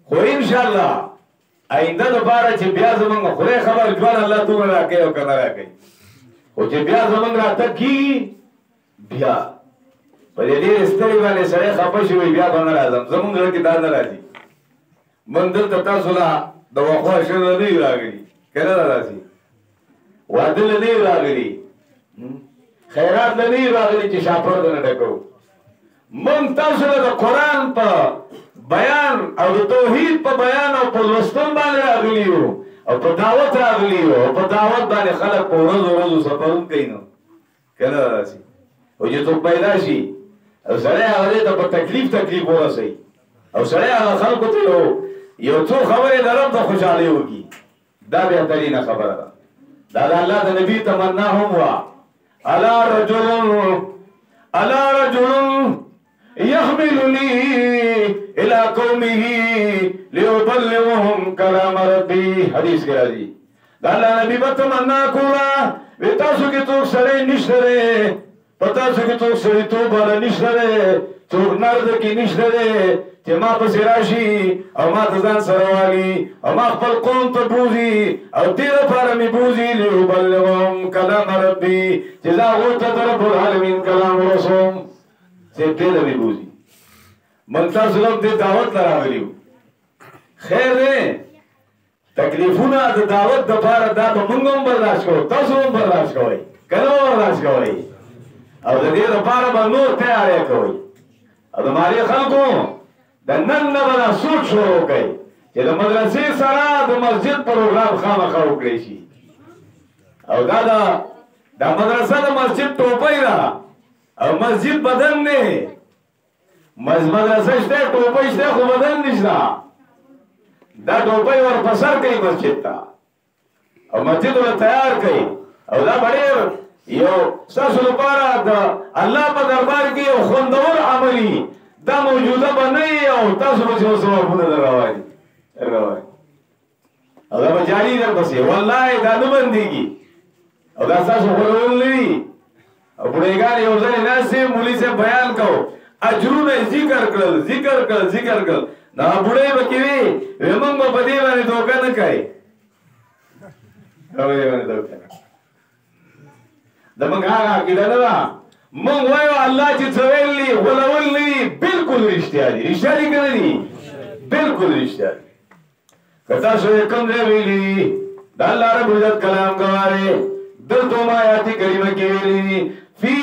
خو انشاءالله آینده دپاره چې بیا زمونږ خدای خبر ژوند الله دومره راکوي او که نه راکوي خو چې بیا زمونږ راتګ کېږي بیا په دې ډېرې ستړي باندې سړی خفه شي وایي بیا به نه راځم زمونږ زړه کې دا نه راځي موږ دلته تاسو له د وخوا شر نه یو راغلي که نه راځي واده له نه یو راغلي خیرات له نه یو راغلي چې شاپړ نه ډکو موږ تاسو له د قرآن په بیان او د توحید په بیان او په لوستل باندې راغلي یو او په دعوت راغلي یو او په دعوت باندې خلک په ورځو سفرونه کوي نو که نه راځي او چې څوک پیدا شي او سړی هغه ته په تکلیف ورسوي او سړی هغه خلکو ته یو څو خبرې د رب د خوشحالۍ وکړي دا بهترینه خبره ده دا د الله د نبي تمنا هم وه الا رجل يحملني الى قومه ليبلغهم كلام ربي حدیث کې راځي دا الله نبی په تمنا کوله وی تاسو کې څوک سړی نشته دی په تاسو کې څوک سړیتوب والا نشته دی څوک نرد کې نشته دی چې ما پسې راشي او ما ته ځان سره والي او ما خپل قوم ته بوځي او دې لپاره مې بوځي ليبلغهم کلام ربي چې زه هغو ته د رب العالمین کلام ورسوم چې دې ته مې بوځي موږ تاسو هم دې دعوت ته راغلي یو خیر دی تکلیفونه د دعوت دپاره دا به موږ هم برداشت کوو تاسو هم برداشت کوئ که نه برداشت کوئ او د دې دپاره به نور تیاری کوئ او د مالي خلکو د نن نه به دا سوچ شروع کوي چې د مدرسې سره د مسجد پروګرام خامخا وکړی شي او دا مدرسه د مسجد ټوپۍ ده او مسجد بدن نه مدرسه شته ټوپۍ شته خو بدن نشته دا ټوپۍ ور په سر کوي مسجد ته او مسجد ور تیار کوي او دا ډېر یو ستاسو لپاره د الله په دربار کې یو خوندور عملي دا موجوده به نه وي او تاسو به چې ثوابونه در رواني او دا به جاري درپسې والله دا نه بندېږي او دا ستاسو غولول نه وي او بوډېګان یو ځای ناست وي مولي صاحب بیان کو اجرونه ذکر کړل دا بوډۍ به کې وي موږ به په دې باندې دوکه نه کوي د موږ هغه عقیده نه ده موږ وایو الله چې څه ویلي غولول نه دي بلکل رښتیا دي رښتیا دي که نه دي بلکل رښتیا دي که تاسو یې کوم ځای ویلي دي د الله رب العزت کلام ګواه دی دلته هم آیات کریمه کې ویلي دي فی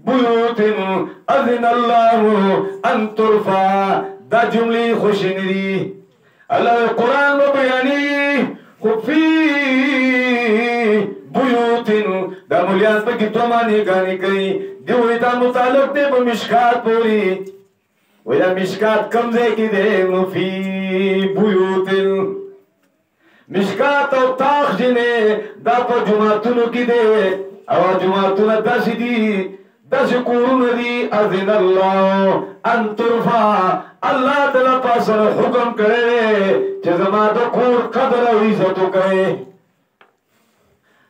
بیوت اذن الله ان ترفع دا جملې خوشې نه دي الله قرآن به بیانېږي خو فی بیوتن دا مولیان پا کی تو معنی گانی کئی دیوی تا متعلق دے پا مشکات پوری وی دا مشکات کمزے کی دے فی بیوتن مشکات او تاخ جنے دا پا جماعتونو کی دے او جماعتونو داسی دی داسی قرون دی اذن اللہ ان ترفع اللہ تلا پاسر حکم کرے چه زمان دا کور قدر و عزتو کرے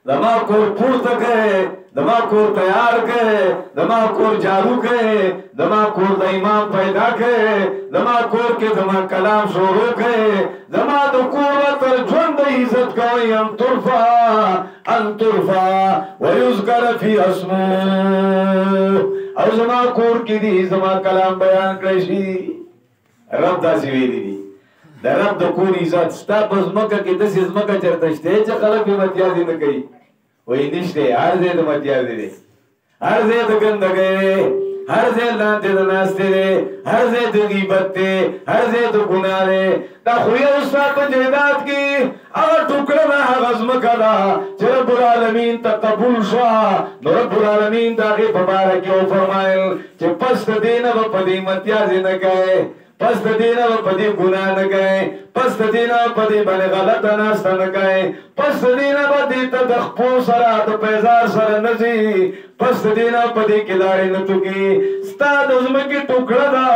دما کور پورته کړي دما کور تیار کړي دما کور جارو کړي دما کور د امام پیدا کړي دما کور کې دما کلام شروع کړي دما د کور تر ژوند عزت کوي ان ترفع ويذكر في اسمه او زما کور کې دي زما کلام بیان کړی شي رب داسې ویلي دي د رب د کور عزت ستا په ځمکه کې داسې ځمکه چېرته شته چې خلک یې متیازي نه کوي وایي نشته هر ځای د متیازي دی هر ځای د ګندګۍ دی هر ځای لاندې د ناستې دی هر ځای د غیبت دی هر ځای د ګناه دی دا خو یو ستا په جایداد کې هغه ټوکړه ده هغه ځمکه ده چې رب العالمین ته قبول شوه نو رب العالمین د هغې په باره کې وفرمایل چې پس د دې نه به په دې متیازي نه کوې پس د دینه په دې ګناه نه کوي پس د دینه په دې باندې غلطه ناسته نه کوي پس د دینه په دې ته د خپو سره د پیزار سره نه ځي پس د دینه په دې کې لاړې نه ټوکي ستا د ځمکې ټوکړه ده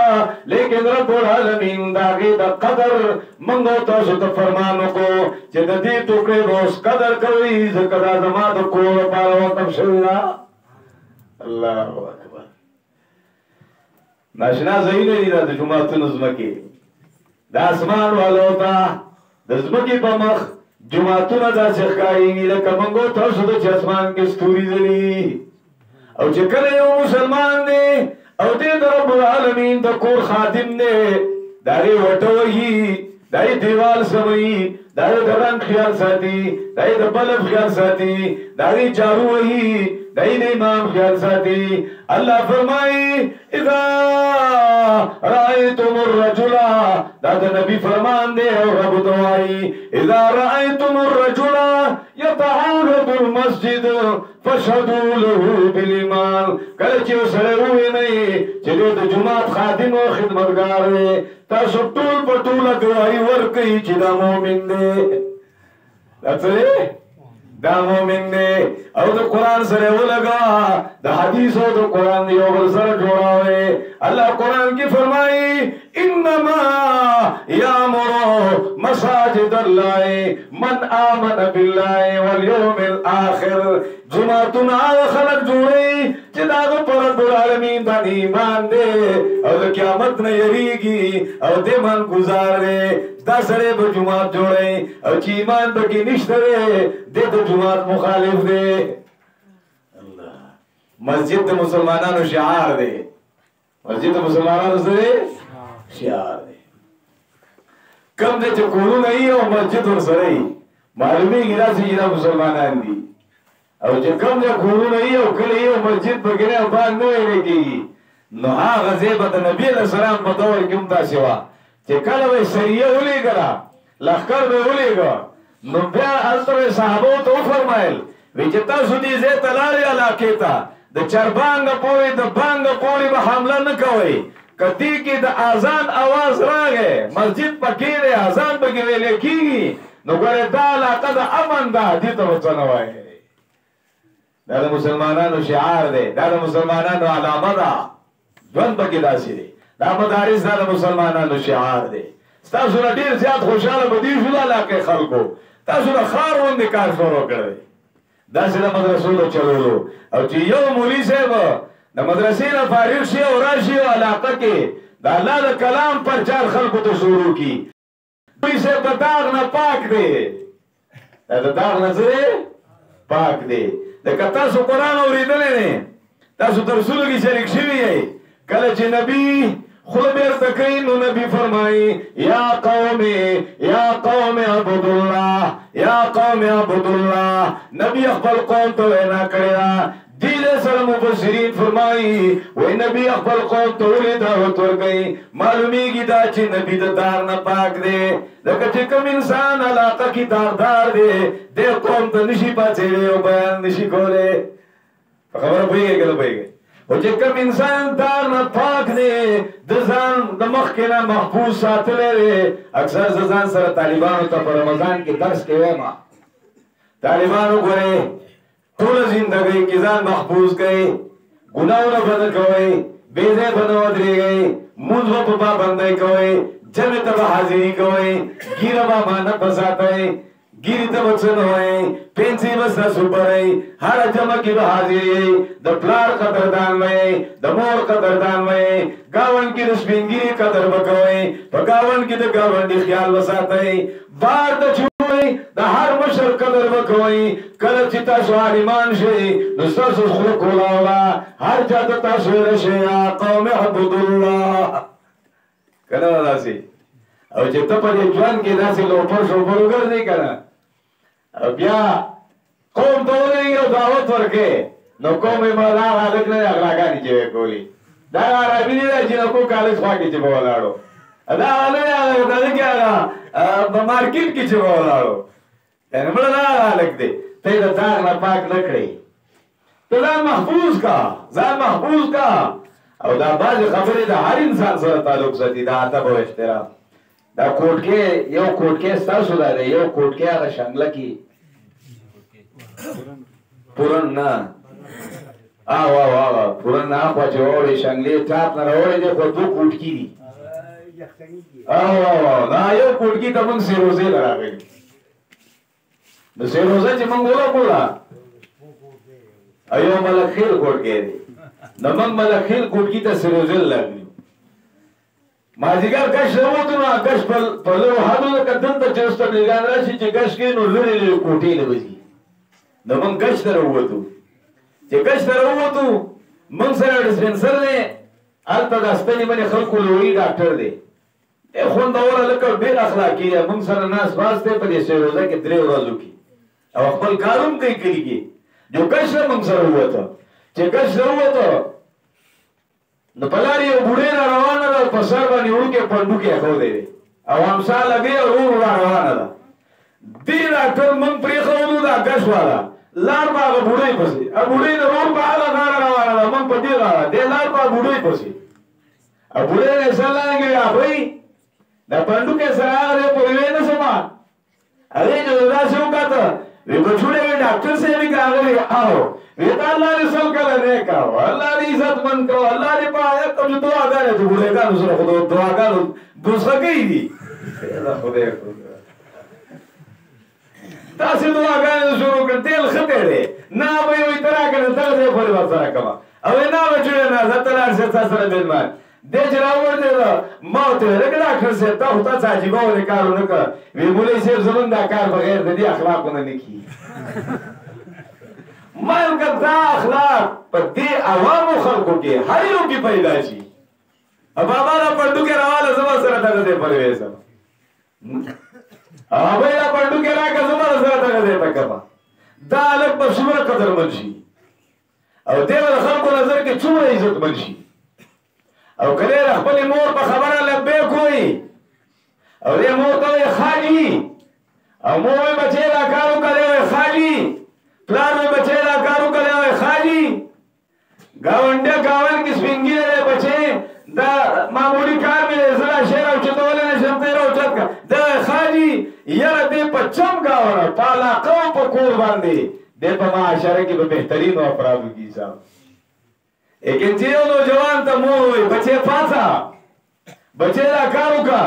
لیکن رب العالمین د هغې د قدر موږ تاسو ته فرمان وکړو چې د دې ټوکړې به اوس قدر کوئ ځکه دا زما د کور لپاره وقف شوې ده الله اکبر ناشنا ځایونه دي دا د جوماتونو ځمکې د اسمان والو ته د ځمکې په مخ جوماتونه داسې ښکارېږي لکه موږ تاسو ته چې اسمان کې ستوري ځلي او چې کله یو مسلمان دی او دې د رب العالمین د کور خادم دی د هغې وټه وهي د هغې دیوال سموي د هغې د رنګ خیال ساتي د هغې د بلب خیال ساتي د هغې جارو وهي د هغې د امام خیال ساتي الله فرمایي اذا رأيتم الرجل دا د نبی فرمان دی او رب دوایي اذا رأيتم الرجل يتعرض المسجد فاشهدوا له بالایمان کله چې سره ووینئ چې د جومات خادم او خدمتګار دی تاسو ټول په ټوله ګواهي ورکئ چې دا مؤمن دی دا څه دی دا مؤمن دی او د قرآن سره ولګا د حدیث او د قرآن یو بل سره جوړاوئ الله قرآن کې فرمایي انما یامر مساجد الله من آمن بالله والیوم الاخر جماعتونه هغه خلک جوړوي چې د هغه په رب العالمین باندې ایمان دی او د قیامت نه یریږي او د ایمان ګزار دی دا سړی به جومات جوړوي او چې ایمان پکې نشته دی د جومات مخالف دی مسجد د مسلمانانو شعار دی مسجد د مسلمانانو سره شعار دی کم دی چې کورونه یې او مسجد ورسره یې معلومیږي داسې چې دا مسلمانان دي او چې کم دی کورونه یې او کلی یې او مسجد پکې نه باد نه ویلې کېږي نو هغه ځای به د نبي علیه السلام په دور کې هم داسې وه چې کله به یې سریه ولېږله لښکر به یې ولېږه نو بیا هلته به صحابو ته وفرمایل وی چې تاسو دې ځای ته لاړې علاقې ته د چربانګه پورې د بانګه پورې به حمله نه کوئ که دې کې د اذان اواز راغی مسجد پکې دی اذان پکې ویلې کېږي نو ګورې دا علاقه د امن ده دې ته به څه نه وایې دا د مسلمانانو شعار دی دا د مسلمانانو علامه ده ژوند پکې داسې دی دا مدارس دا د مسلمانانو شعار دی ستاسو نه ډېر زیات خوشحاله به دې شو د علاقې خلکو تاسو د ښار غوندې کار شروع کړی داسې د مدرسو د چلولو او چې یو مولي صاحب د مدرسې نه فارغ شي او راشي او علاقه کې د الله د کلام پرچار خلکو ته شروع کړي مولي صاحب د داغ نه پاک دی دا د داغ نه څه پاک دی لکه تاسو قرآن اورېدلی دی تاسو درسونو کې شریک شوي یئ کله چې نبي خوله بیرته کوي نو نبی فرمایي یا قوم عبد الله یا قوم عبد الله نبی خپل قوم ته وینا کړې ده دې سره مفسرین فرمایي وای نبی خپل قوم ته ولې دعوت ورکوي معلومیږي دا چې نبی د دار نه پاک دی لکه چې کوم انسان علاقه کې داغدار دی دې قوم ته نشي پاتېدی او بیان نشي کولی خبره پوهېږئ که نه پوهېږئ او چې کوم انسان دار نه پاک دی د ځان د مخکې نه محفوظ ساتلی دی اکثر زه ځان سره طالبانو ته په رمضان کې درس کې وایم طالبانو ګورئ ټوله زندګۍ کې ځان محفوظ کړئ ګناهونه به نه کوئ بې ځای به نه ودرېږئ لمونځ به په پابندۍ کوئ جمع ته به حاضري کوئ ږیره به امانت به ساتئ ګیری ته به څه نه وایئ پنسۍ به ستاسو برئ هره جمع کې به حاضر یئ د پلار قدردان به یئ د مور قدردان به یئ ګاونډ کې د سپین ږیري قدر به کوئ په ګاونډ کې د ګاونډي خیال به ساتئ بار ته چې وئ د هر مشر قدر به کوئ کله چې تاسو عالمان شئ نو ستاسو خوله کولاوله هر چا ته تاسو ویلی شئ یا قوم اعبدوا الله که نه داسې او چې ته په دې ژوند کې داسې لوپر شوپر وګرځې که نه او بیا قوم ته ولېږي او دعوت ورکې نو قوم یې به دا هلک نه دی اغلاګانې چې وې کولي دا عربي نه دی جنکو کالج خوا کې چې به ولاړو دا هغه نه دی هغه دلته کې هغه په مارکېټ کې چې به ولاړو یعنې مړه دا هلک دی ته یې د داغ نه پاک نه کړې ته ځان محفوظ کا او دا بعضې خبرې د هر انسان سره تعلق ساتي د ادب او احترام. دا کوټکې یو کوټکې ستاسو دا دی، یو کوټکې هغه شنګله کې پورن نه پورن نه خوا چې واوړې شنګلې ټاپ نه راوړې دی، خو دوه کوټکي دي. دا یو کوټکي ته موږ سیروزې له راغلي. د سیروزه چې موږ ولګوله یو ملکخیل کوټکی دی، د موږ ملکخیل کوټکي ته سیروزې راغلي. مازدیګر کش راووتو نو کش په لرو حدو لکه دلته چې اوس تبلیغان راشي چې کش کوي نو لرې لرې کوټې له وځي. نو موږ کش ته راووتو، چې کش ته راووتو موږ سره ډسپنسر دی، هلته د ستنې باندې خلکو لوی ډاکټر دی، خوندوره لکه ډېر اخلاقي دی. موږ سره ناست پاست دی په دې سیروزه کې 3 ورځو کې، او خپل کار هم کوي کلي کې. جو کش را موږ سره ووته، چې کش راووته نو په لارې یو بوډۍ را روانه ده، په سر باندې وړوکی پنډوکی ایښودی دی او همسا لګۍ او ورو را روانه ده. دې ډاکټر موږ پرېښودو دا کش والا لار په هغه بوډۍ پسې، بوډۍ د رور په هغه غاړه روانه ده، موږ په دې غاړه، دې لار په بوډۍ پسې. بوډۍ نه سر لاندې ابۍ دا پنډوکی سره هغه دی پورې نه شمه. هغې چې داسې وکاته وی بچوړې وی ډاکټر صاحب یې راغلی او وی تا الله دې سل کله نیک او الله دې عزتمند کو، الله دې په آیت او دعاګانې ته بوډېګانو سره خو دعاګانو دوسخه کوي دي. خدای تاسې دعاګانې شروع کړ تېل ښه دی نه به یې وایي ته راکړه دغه ځای پورې ورسره کوه او نه بچوړې نه زه ته لاړ شه تا سره مېلمان دې چې راوړدې ما ورته ویل لکه ډاکټر صاحب تا خو تاسې عجیبه ولې کار ونه کړه. وی مولوي صاحب زمونږ دا کار بغیر د دې اخلاقو نه کېږي. ما ویل که دا اخلاق په دې عوامو خلکو کې هر یو کې پیدا شي، بابا دا پنډوکې راواله زما سره دغه ځای پورې ویسم، ابۍ دا پنډوکې راکړه زما سره دغه ځای ته کړه. دا هلک به څومره قدرمن شي او دې به د خلکو نظر کې څومره عزتمن شي. او کله د خپلې مور په خبره لبیک وایي او دې مور ته وایي خالي، او مور وایي بچی دا کار وکړی وایي خالي، پلار وایي بچی دا کار وکړی وایي خالي. ګاونډی ګاون کې سپین ږیری دی بچی دا معمولي کار مې دی زه دا شی راوچتولی نه شم ته یې راوچت کړه دی وایي خالي. یاره دې په چم ګاونه په علاقه او په کور باندې دې په معاشره کې په بهترینو افرادو کې حساب. لیکن چې یو نوجوان ته مور وایي بچی پاڅه بچی دا کار وکړه،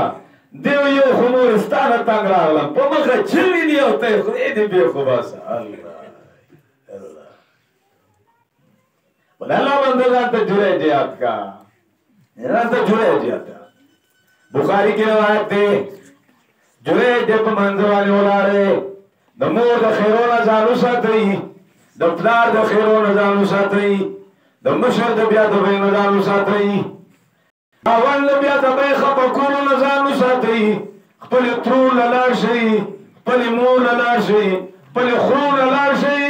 دی وایي یو خو مور ستا نه تنګ راغلم په مخه چوي دي او ته یې خدای دې بېخو باسه. الله الله بندگان ته جرأت کا ځان ته جرأت کا. بخاري کې روایت دی جرأت دې په منځ باندې ولاړې د مور د خیرونه ځان وساتئ، د پلار د خیرونه ځان وساتئ، د مشر د بیا د بې نه ځان وساتئ، خاوند له بیا د بې خفه کولو نه ځان وساتئ، خپلې ترور له لاړ شئ، خپلې مور له لاړ شئ، خپلې خرو له لاړ شئ،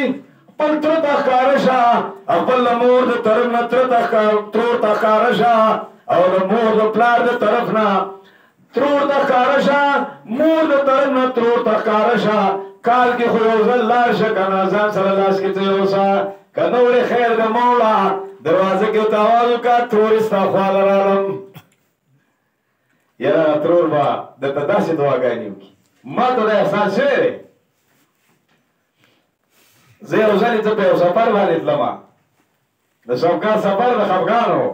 خپل تره ته ښکاره شه، خپل د مور د طرف نه ترور ته ښکاره شه او د مور د پلار د طرف نه ترور ته ښکاره شه، مور د طرف نه ترور ته ښکاره شه. کال کې خو یو ځل لاړ شه که نه ځان سره لاس کې څه یوسه که نه وړې خیر د مولا دروازه کې ورته اواز وکړه ترور ستا خواله راغلم. یاره ترور به درته داسې دعاګانې وکړي. ما ته دا احساس شوی دی زه یو ځلې ته په یو سفر باندې تلمه د سوکات سفر د خفګانو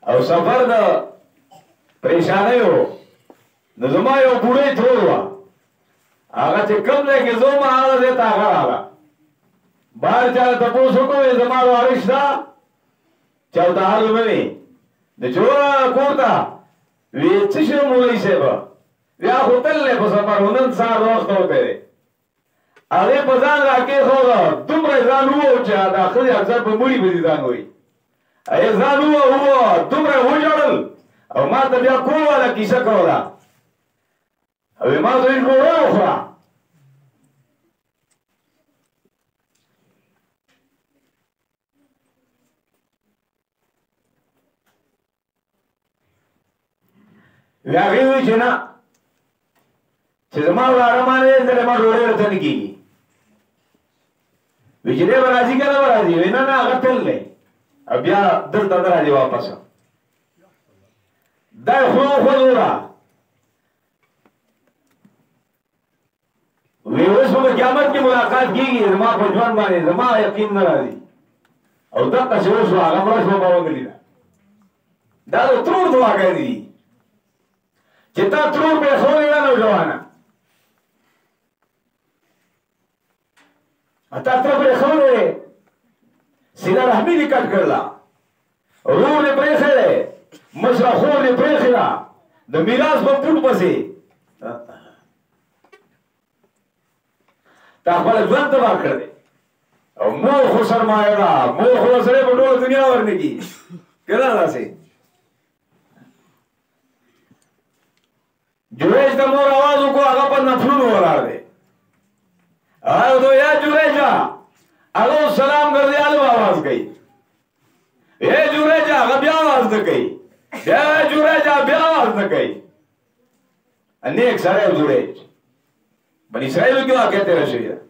او سفر د پریشانیو نو زما یو بوډۍ ترور وه هغه چې کوم ځای کې زه وم هغه ځای ته هغه راغله. بهر چا ته تپوس وکړو زما وارث شته چې ورته حال ومني د چې وراله کور ته وی څه شی مولوي صاحب بیا خو تللی په سفر و نن سهار وخته وتی دی هغې په ځان راکېښوده دومره ځان ووه چې دا ښځې اکثر په مړي به دي ځان وایي هغې ځان ووه دومره وژړل او ما ته بیا کور والا کیسه کوله او ما ته ویل ډوډۍ وخوره. وی هغې وایي چې نه چې زما وراره ما نه دی زه ما ډوډۍ ورته نه کېږي. وی چې دی به راځي که نه به راځي؟ وی نه نه هغه تل دی بیا دلته راځي واپس دا خو خورا وی اوس په قیامت کې ملاقات کیږي زما په ژوند باندې زما یقین نه راځي او دا څه وشو هغه مرشو باندې دا ترور دعا کوي چې تا ترور به خو نه نوجوانه اته تر به خو نه سیده رحمی دی کٹ کرلا روح نے پریخے لے مشرا خور نے پریخے لا دا میراز با پوٹ بسی تا خبال جوان تباہ کر دے مور خو سرمایہ دا مور خو سرے بڑول دنیا ورنے کی کنا دا سے جوریج دا مور آوازوں کو آگا پر نفلون ہو رہا دے آئے دو یا جوریجا اگو سلام کر دیا لو آواز گئی اے جورے جا بیا آواز نہ گئی اے جورے جا بیا آواز نہ گئی انیک سارے جورے بنی اسرائیل کیوں کہتے رہے شریعت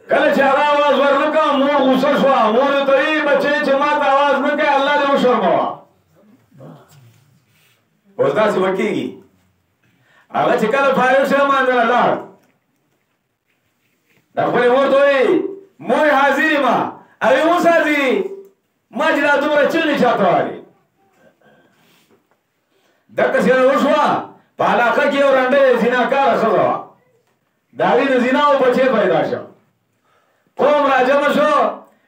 کل چارا آواز ورنکا مور غصہ شوا مور توی بچے چمات آواز نہ کہ اللہ دے وہ شرموا اوزدہ سے وکی گی آگا چکل فائر سے ماندر اللہ خپل ورته وي مور حاضر ما اوی اوس حاضر ما جلا دومره چلی چاته واري دغه څنګه وشو په علاقه کې ورنده زیناکار خزوا داوی د زینا او بچي پیدا شو قوم راجم شو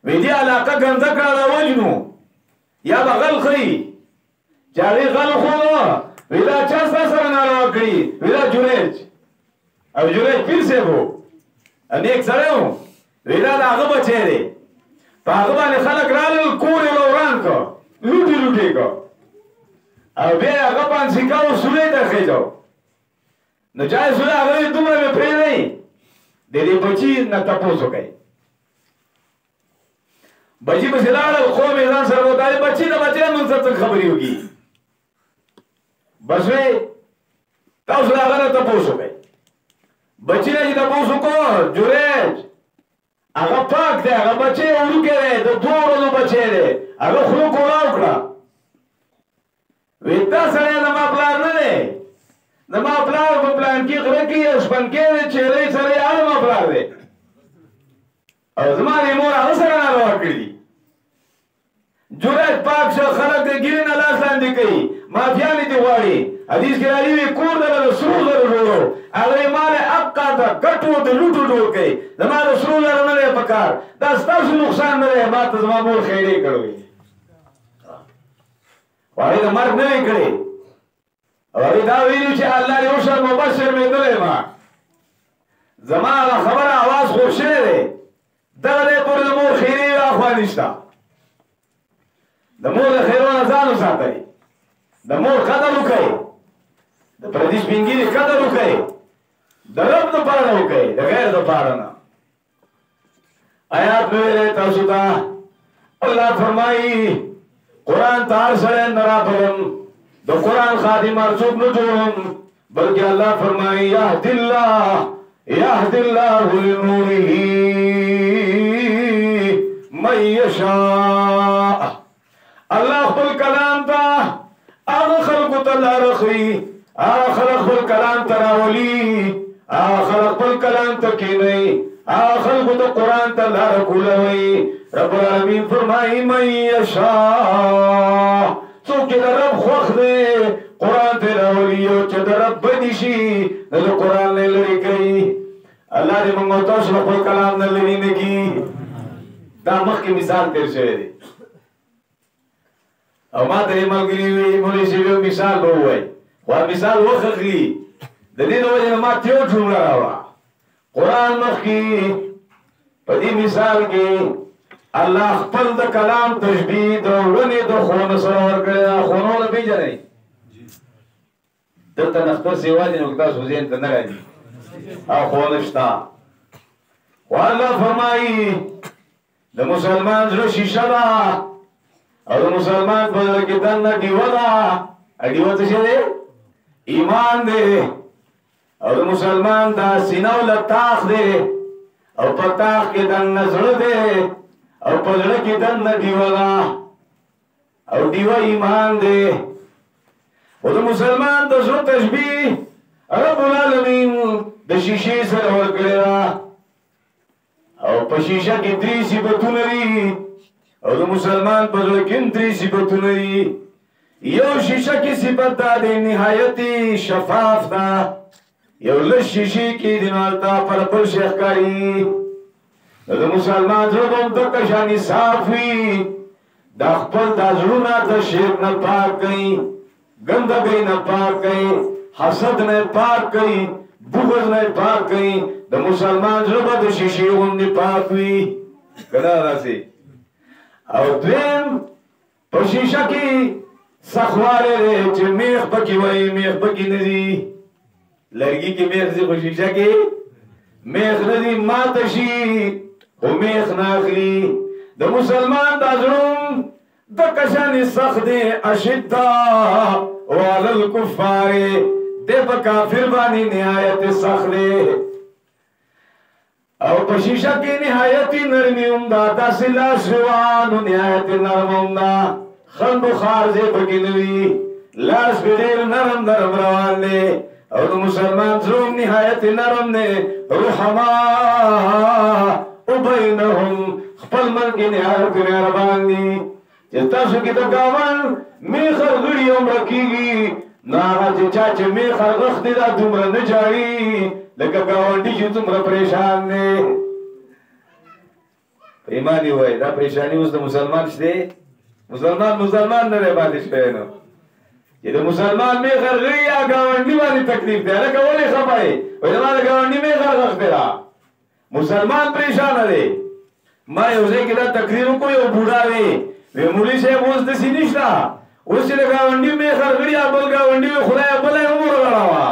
وی دی علاقه ګنده کړه وجنو یا بغل خي جاري غل خو ویلا چا سره ناروا کړی ویلا جوړج او جوړج پیر سے وو انیک سره و ویلا دا هغه بچی دی په هغه باندې خلک رالل کور یې وران کړ لوټي کړ او بیا هغه باندې سکاو سولې ته خېجو نو چا سولې هغه دومره مې پرې نه د دې بچی نه تاسو کوي بچی په سلاړ خو مې ځان سره وتاي بچی د بچی مونږ څه خبري وږي بس وې تاسو هغه نه تاسو کوي بچی نه چې تاسو کو جوړج هغه پاک دی هغه بچی ورکه دی د دوه ورځو بچی دی هغه خو کولاو کړه وېتا سره نه ما پلان نه دی نه ما پلان په پلان کې غره کې شپن کې چې لري سره یې ما پلان دی او زمانه مور هغه سره نه ورکړي جوړج پاک شو خلک د ګیرن لاس لاندې کوي مافیا نه دی غواړي حدیث کې راځي کور د رسول جوړو هغه مال اقا د کټو د لوټو جوړ کړي زموږ رسول نه لري پکار دا ستاسو نقصان نه دی ما ته زما مور خیرې کړوي وای دا مرګ نه کړي او دا ویلو چې الله دې وشر مبشر مې دلې ما زما خبره आवाज خوشې ده دغه پر د مور خیرې اخوا نشتا د مور خیرونه ځانو ساتي د مور قدر وکړي د پردیش بنګری قدر وکړي د رب د پاره وکړي د غیر د پاره نه آیات ویلې تاسو ته الله فرمایي قران تار سره نرابم د قران خادم ارزوب نه جوړم بلکې الله فرمایي يهدي الله لنوره من يشاء الله خپل کلام ته هغه خلق ته لارخي هغه خلق خپل کلام ته راولي هغه خلق خپل کلام ته کیني هغه خلق ته قران ته لار کولوي رب العالمین فرمایي من يشاء څوک چې رب خوښ دی قران ته راولي او چې رب بدي شي د قران نه لري کوي الله دې موږ تاسو خپل کلام نه لري نه کی دا مخکې مثال تیر شوی دی او ما ته ملګری وی مولوی شیو مثال به وای خو مثال وخخلی د دې نو ما ته یو جمله راوړه قران مخکې په دې مثال کې الله خپل د کلام تشبیه د ونې د خون سره ورکړي خونو له پیژنې دلته نختو سیوالي نو تاسو زین ته نه راځي او خونشتا والله فرمایي د مسلمان زړه شیشه ده او د مسلمان په زړه کې دنه دیوه ده دیوه څه دی ایمان دی او د مسلمان دا سینه ول تاخ دی او په تاخ کې دنه زړه دی او په زړه کې دننه ډیوه ده او ډیوه ایمان دی. او د مسلمان د زړه تشبیه رب العالمین د شیشې سره ورکړې ده او په شیشه کې 3 صفتونه دي او د مسلمان په زړه کې 3 صفتونه دي. یو شیشه کې صفت ده د نهایتي شفاف ده، یو لږ شیشې کې د نالتا پر بل شي ښکاري. د مسلمان زړه هم دغه شانې صاف وي، د خپل د زړونه د شرک نه پاک کوي، ګندګۍ نه پاک کوي، حسد نه پاک کوي، بغض نه پاک کوي. د مسلمان زړه به د شیشې غوندې پاک وي که نه راسي. او دویم په شیشه کې سخوالی دی چې میخ پکې وایي میخ پکې نه دي. لرګي کې میخ ځي خو شیشه کې میخ نه دي، ماته شي خو میخ نه اخلي. د مسلمان دا زړه دغه شانې سخت دی، اشداء علی الکفار دی، په کافر باندې نهایت سخت دی. او په شیشه کې نهایت نرمي هم ده، داسې لاس روانو نهایت نرم هم ده، خن بخار ځای پکې نه وي، لاس پې ډېر نرم نرم روان دی. او د مسلمان زړه نهایت نرم دی، رحماء بینهم خپل منځ کې نهایت مهربان دي. چې تاسو کې د ګاونډ میخر غړي عمره کېږي نو هغه چې چا چې میخر غښتې ده دومره نه جاړي لکه ګاونډي چې څومره پریشان دی. په ایمان یې وایي دا پریشاني اوس د مسلمان شته، مسلمان نه دی پاتې شوی. نو چې د مسلمان میخر غړي یا ګاونډي باندې تکلیف دی، هلکه ولې خفه یې؟ وایي زما د ګاونډي میخر غښتې ده، مسلمان پریشانه دی. ما یو ځای کې دا تقریر وکړو، یو بوډا وی مولوي صاحب اوس داسې نشته، اوس چې د ګاونډي میخر غړي یا بل ګاونډي وي خدایه بله یې هم ورغړوه.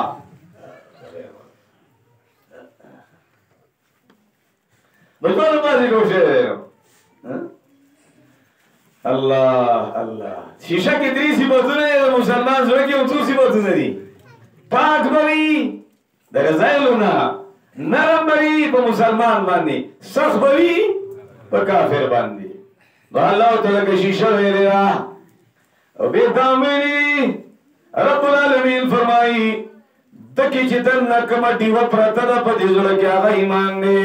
نو ټول باسې کوم شی دی. الله الله شیشه کې 3 صفتونه دي، د مسلمان زړه کې 2 صفتونه دي. پاک به وي د رضایلو نه، نرم به وي په مسلمان باندې، سخت به وي په کافر باندې. نو الله تعالی که شیشه ویلې ده او بیا دا ویلي رب العالمین فرمایي دکې چې دننه کومه ډیوه پرته ده په دې زړه کې هغه ایمان دی.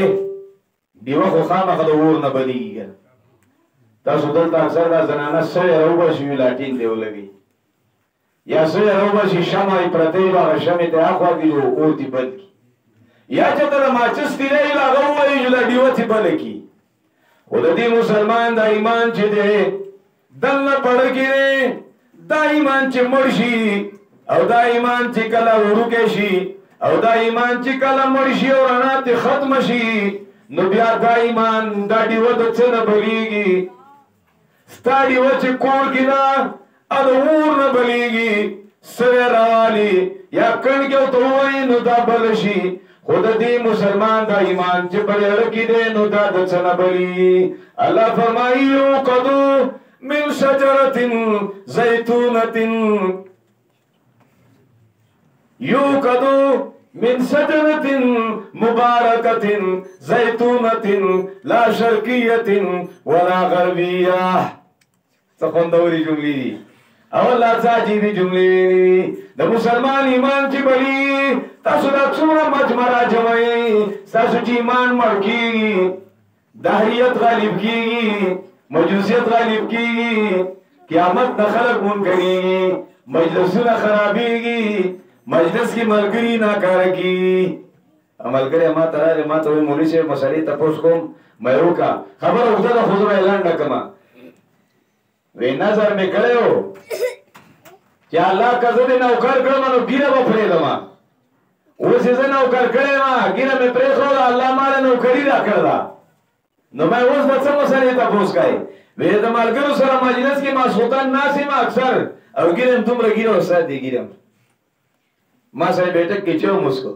ډیوه خو خامخا د اور نه بلیږي. تاسو دلته اکثر دا زنانه سوی راوباسي وي لاټین دی ولګي، یا سوی راوباسي شمع یې پرته وي هغه شمعې ته اخوا کړي اور دې بل کړي، یا چې ته د ماچس تیری وي هغه ووایي چې دا ډیوه دې بله کړي. خو د دې مسلمان دا ایمان چې دی دننه پړه کې دی، دا ایمان چې مړ شي او دا ایمان چې کله وړوکی شي او دا ایمان چې کله مړ شي او رڼا ترې ختمه شي نو بیا دا ایمان دا ډیوه د څه نه بلیږي؟ ستا ډیوه چې کور کې ده د اور نه بلیږي، سوی راوالي یا کڼکې ورته ووایي نو دا بله شي. خو د دې مسلمان دا ایمان چې په زړه کې دی نو دا د څه نه بلیږي. الله فرمایي یوقد من شجرة زیتونة، یوقد من شجرة مباركة زيتونة لا شرقية ولا غربية. څه خوندورې جملې دي او الله څه عجیبې جملې دي. د مسلمان ایمان چې بلي تاسو دا څومره مجمع راجمعئ، ستاسو چې ایمان مړ کېږي، دهریت غالب کېږي، مجوسیت غالب کېږي، قیامت نه خلک منکرېږي، مجلسونه خرابېږي، مجلس کې ملګري ناکاره کېږي. ملګری ما ته راغی ما ته وایي مولوي صاحب مسلې تپوس کوم مې وکړه، خبره اوږده ده خو زه به یې لنډه کړمه. وی نظر مې کړی و چې الله که زه دې نوکر کړم نو ګیره به پرېږدم. اوس یې زه نوکر کړی یم، ګیره مې پرېښوده، الله ما له نوکري راکړله. نو مې اوس به څه مسلې تپوس کوئ؟ وی د ملګرو سره مجلس کې ماسخوتن ناست یم اکثر او ګیره یم دومره ګیره استاد دې ګیره ما سره بیٹک کې چو مسکو.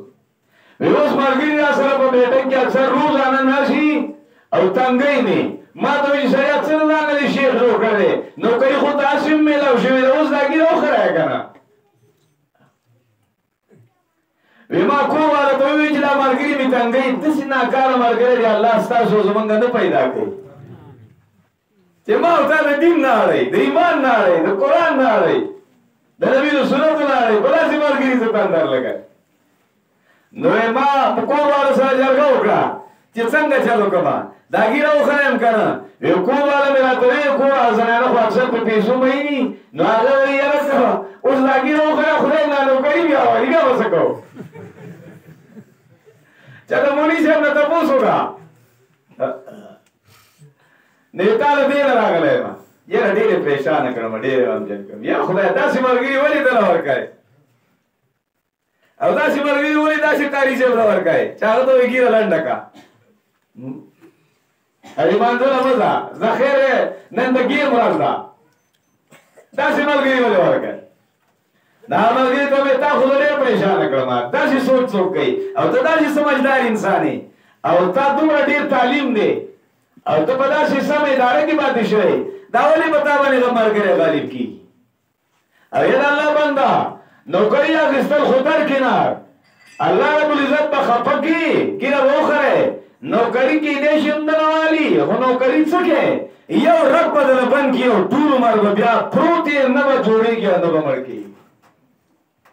وی اوس ملګري را سره په بیٹک کې اکثر روزانه ناشي او تنګی مې ما ته وایي شریعت څه نه دی شیخ جوړ کړی، نوکري خو تاسو هم میلاو شوې ده، اوس دا ګیره وخرایه که نه. وی ما کور والا ته ووایي چې دا ملګري مې تنګی، داسې ناکاره ملګری دی الله ستاسو زمونږ نه پیدا کوي. چې ما او تا د دین نه اړئ، د ایمان نه اړئ، د قرآن نه اړئ، د نبي د سنتو نه اړئ، په داسې ملګري زه تان درلګئ. نو ما په کور والا سره جرګه وکړه چې څنګه چل وکړم، دا ږیره وښیم که نه. کور والا مې راته ویل کور زنانه خو اکثر په پیسو میني، نو هغه وایي یاره څه اوس دا ږیره وښیه خدای نه نوکري بیا وایي بیا به څه کوو. چا د مولي صاحب نه تپوس وکړه نو تا له دې نه راغلی یم، یاره ډېرې پریشانه کړم، ډېرې غمجن کړم. یا خدای داسې ملګري ولې ته نه ورکوې او داسې ملګري ولې داسې قاري صاحب ته ورکوې چې هغه ته وایي ږیره لنډه کړه. لمانځونه مه ځه، زه خیر نن د ګیم ورځ ده، داسې ملګري ولې ورکوې. دا ملګري ته مې تا خو زه ډېر پریشانه کړم، داسې سوچ څوک کوي او ته داسې سمجدار انسان یې او تا دومره ډېر تعلیم دی او ته په داسې سم اداره کې پاتې شوی، دا ولې په تا باندې غم ملګری غالب کېږي. او یا د الله بنده نوکري اخیستل خو درکنار، الله رب العزت به خفه کړي، ږیره به وخری، نوکري کېدی شي هم دنه والي، خو نوکري څه کوې یو رګ به دله بند کړي او ټول عمر به بیا پروت یې نه به جوړېږي او نه به مړ کېږي.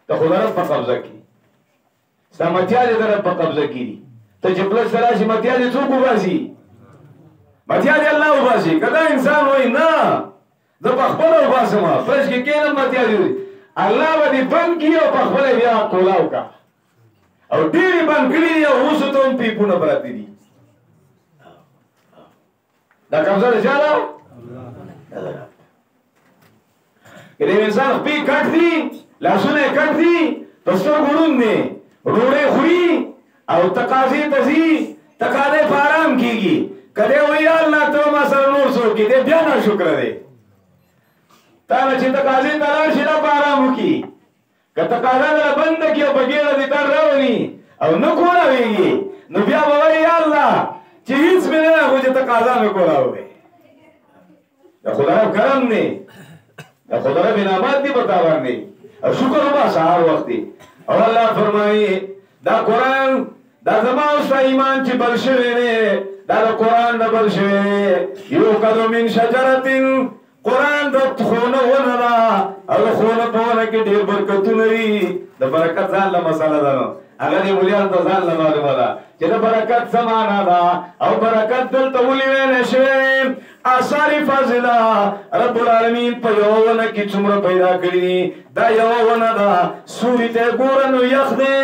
ته خو د رب په قبضه کې ستا متیازې د رب په قبضه کې دي. ته چې پلس ته راشي متیازې څوک وباسي؟ متیازې الله وباسي. که دا انسان وایي نه زه په خپله وباسم، فرش کې کښېنم متیازې الله به دې بند کړي او په خپله بیا کولاو کا او ډېرې بند کړي دي او اوسو ته هم پیپونه پراته دي. دا قبضه د چا ده؟ که د انسان خپې کټ دي، لاسونه یې کټ دي، په سترګو ړوند دی، ډوډۍ خوري او تقاضې ته ځي، تقاضی په آرام کېږي. که دی وایي یا الله ته ما سره نور څوک دی بیا ناشکره دی. تا نه چې تقاضې ته لاړ شي دا په آرام وکړي، که تقاضا دله بنده کړي او په ګېډه دې تر راولي او نه کولاوېږي نو بیا به وایي یا الله چې هېڅ مې نه ده خو چې تقاضا مې کولاوې. د خدای رب کرم دی، د خدای رب انعامات دي په تا باندې او شکر وباسه سهار وخت دی. او الله فرمایي دا قرآن دا زما او ستا ایمان چې بل شوی دی دا د قرآن نه بل شوی دی. یوقد من شجرة قرآن د خونه ونه ده او د خونه په ونه کې ډېر برکتونه دي. د برکت ځان له مسله ده نو هغه دې ملیانو ته ځان له معلومه ده چې د برکت څه معنا ده او برکت دلته ولې ویلی شوی. آثار فاضله رب العالمین په یوه ونه کې څومره پیدا کړي دي. دا یوه ونه ده، سوري ته ګوره نو یخ دی،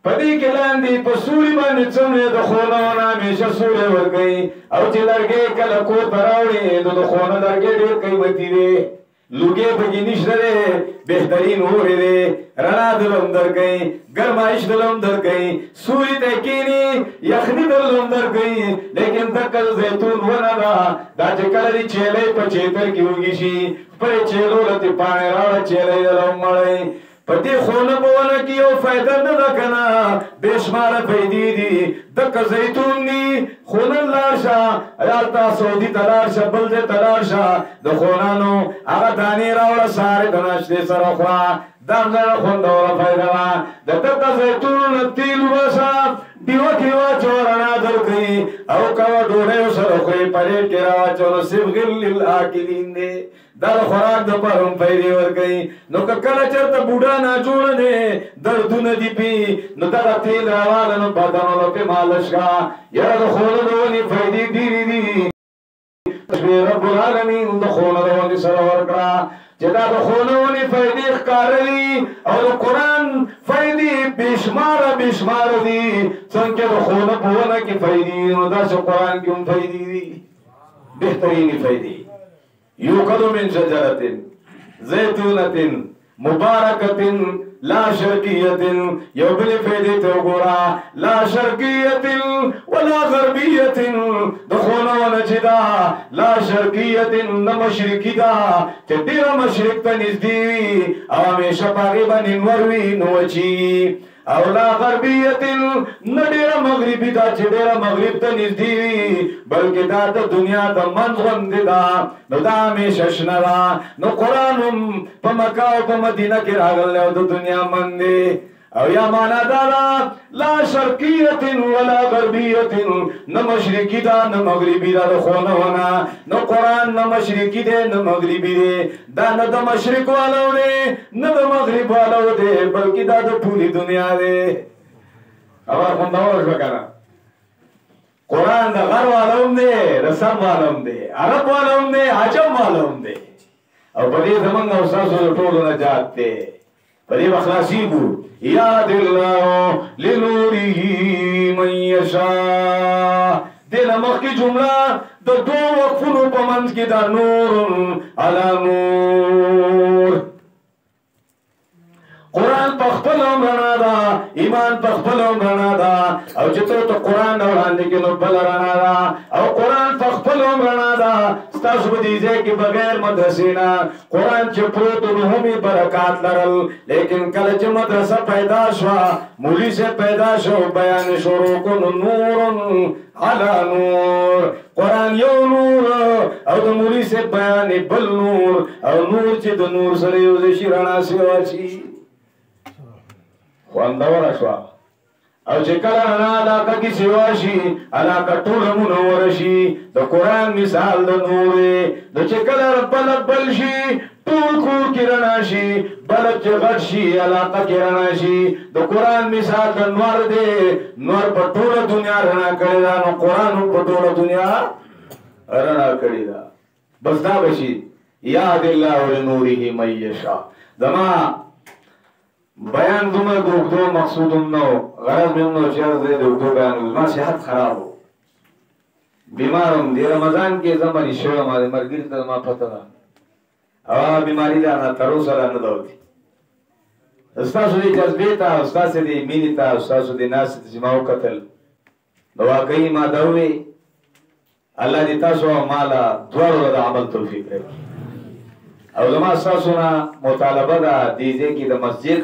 په دې کې لاندې په سوري باندې څومره د خونه ونه همیشه سوری ورکوي او چې لرګی کله کور ته راوړي نو د خونه لرګی ډېر قیمتي دی، لوګی پکې نشته دی، بهترین اورې دی، رڼا دله هم درکوي، ګرمایش دله هم درکوي، سوري ته کښېني یخني دله هم درکوي. لیکن دقه زیتون ونه ده دا چې کله دې چیلی په چیتر کې وږي شي خپلې چیلو له تې پاڼې راوړه چیلی دله هم مړی. په دې خونه په ونه کې یو فایده نه ده که نه بې شماره پیدې دي. دقه زیتون دي خونه لاړ شه هلته سعودي ته لاړ شه بل ځای ته لاړ شه د خونانو هغه دانې راوړه سهارې د ناشتې سره خوره دا هم زړه خوندوره فایده وه. د دقه زیتونو نه تیل وباسه ډیوه کې واچوه رڼا درکوي او کوه ډوډۍ ورسره خورې پلیټ کې راواچوه نو صبغ للآکلین دی. دا د خوراک دپاره هم پیدې ورکوي. نو که کله چېرته بوډا ناجوړه دی دردونه دي پې نو دغه تیل راواله نو بدنو له پې مالش کړه. یاره د خونه د ونې فایدې ډېرې دي. رب العالمین د خونه د ونې سره ورکړه چې دا د خونه ونې فایدې ښکاره دي او د قرآن فایدې بېشماره بېشماره دي. څنګه د خونه په ونه کې فایدې دي نو داسې قرآن کې هم فایدې دي، بهترینې فایدې. یوقد من شجرة زیتونة مبارکة لا شرقیة یو بلی فیدی تو گورا لا شرقیة ولا غربیة دخونا و نجدا لا شرقیة نمشرقی دا چه دیر مشرق تا نزدیوی او همیشه پاقیبا ننوروی نوچی او لا غربیت ندیر مغربی دا چه دیر مغرب تا نزدیوی بلکه دا دا دنیا دا منغند دا نو دا همیشه شنه دا نو قرآنم پا مکہ و پا مدینہ کی راگل لیو دا دنیا من دی او یا معنا دا لا شرقیت ولا غربیت، نه مشرقی دا نه مغربی دا خونه ونه، نه قرآن نه مشرقی دی نه مغربی دی، دا نه د مشرق والو دی نه د مغرب والو دی، بلکې دا د ټولې دنیا دی. خبر خوندور شوه که نه؟ قرآن د غر والا هم دی، د سم والا هم دی، عرب والا هم دی، عجم والا هم دی، او په دې زمونږ او ستاسو د ټولو نجات دی. په دې به خلاصېږو. یاد الله لنوره من یشاء. دې نه مخکې جمله د دوو وقفونو په منځ کې دا نور علی نور. قرآن په خپل هم رڼا ده، ایمان په خپل هم رڼا ده، او چې ته قرآن نه وړاندې کړې نو بله رڼا ده، او قرآن په خپل هم رڼا ده. ستاسو په دې ځای کې بغیر مدرسې نه قرآن چې پروت نو هم یې برکات لرل، لیکن کله چې مدرسه پیدا شوه، مولي صاحب پیدا شو، بیان شروع کړو، نو نور علی نور. قرآن یو نور او د مولي صاحب بیان بل نور، او نور چې د نور سره یو ځای شي رڼا سي واچي. خوندوره شوه. او چې کله رڼا علاقه کې سیوا شي، علاقه ټوله منوره شي. د قرآن مثال د نور دی. نو چې کله بلب بل شي، ټول کور کې رڼا شي. بلب چې غټ شي، علاقه کې رڼا شي. د قرآن مثال د نور دی. نور په ټوله دنیا رڼا کړې ده، نو قرآن هم په ټوله دنیا رڼا کړې ده. بس دا به شي یاد الله لنوره من یشاء. زما بیان دومره د اوږدو مقصود هم نه و، غرض مې هم نه و چې هر ځای د اوږدو بیان وکړو. زما صحت خراب و، بیمار وم. د رمضان کې زه مریض شوی وم، د ملګري ته زما پته ده، او هغه بیماري ده تر اوسه را نه ده وتې. ستاسو دې جذبې ته او ستاسو دې مینې ته او ستاسو دې ناستې ته چې ما وکتل، نو واقعي ما دا ووې الله دې تاسو او ما له دواړو د عمل توفیق راکړي. او زما ستاسو نه مطالبه ده دې ځای کې د مسجد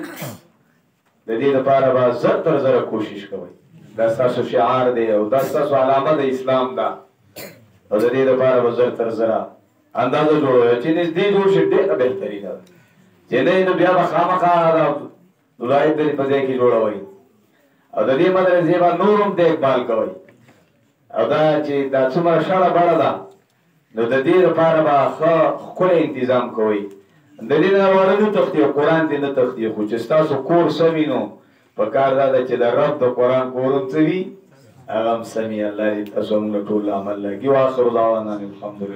د دې لپاره به زر تر زره کوشش کوئ. دا ستاسو شعار دی او دا ستاسو علامه د اسلام ده، او د دې لپاره به زر تر زره اندازه جوړوئ چې نږدې جوړ شي، ډېره بهترینه ده. چې نه نو بیا به خامخا د ولایت په ځای کې جوړوئ، او د دې مدرسې به نور هم دیکبال کوئ. او دا چې دا څومره شړه بړه ده، نو د دې لپاره به ښه ښکلی انتظام کوئ. د دې نه واړه نه تښتي، قرآن دې نه تښتي، خو چې ستاسو کور سمي نو پکار دا ده چې د رب د قرآن کور هم څه وي، هغه هم سمي. الله دې تاسو موږ ټول عمل لګي. واخر دعوانا الحمدلله.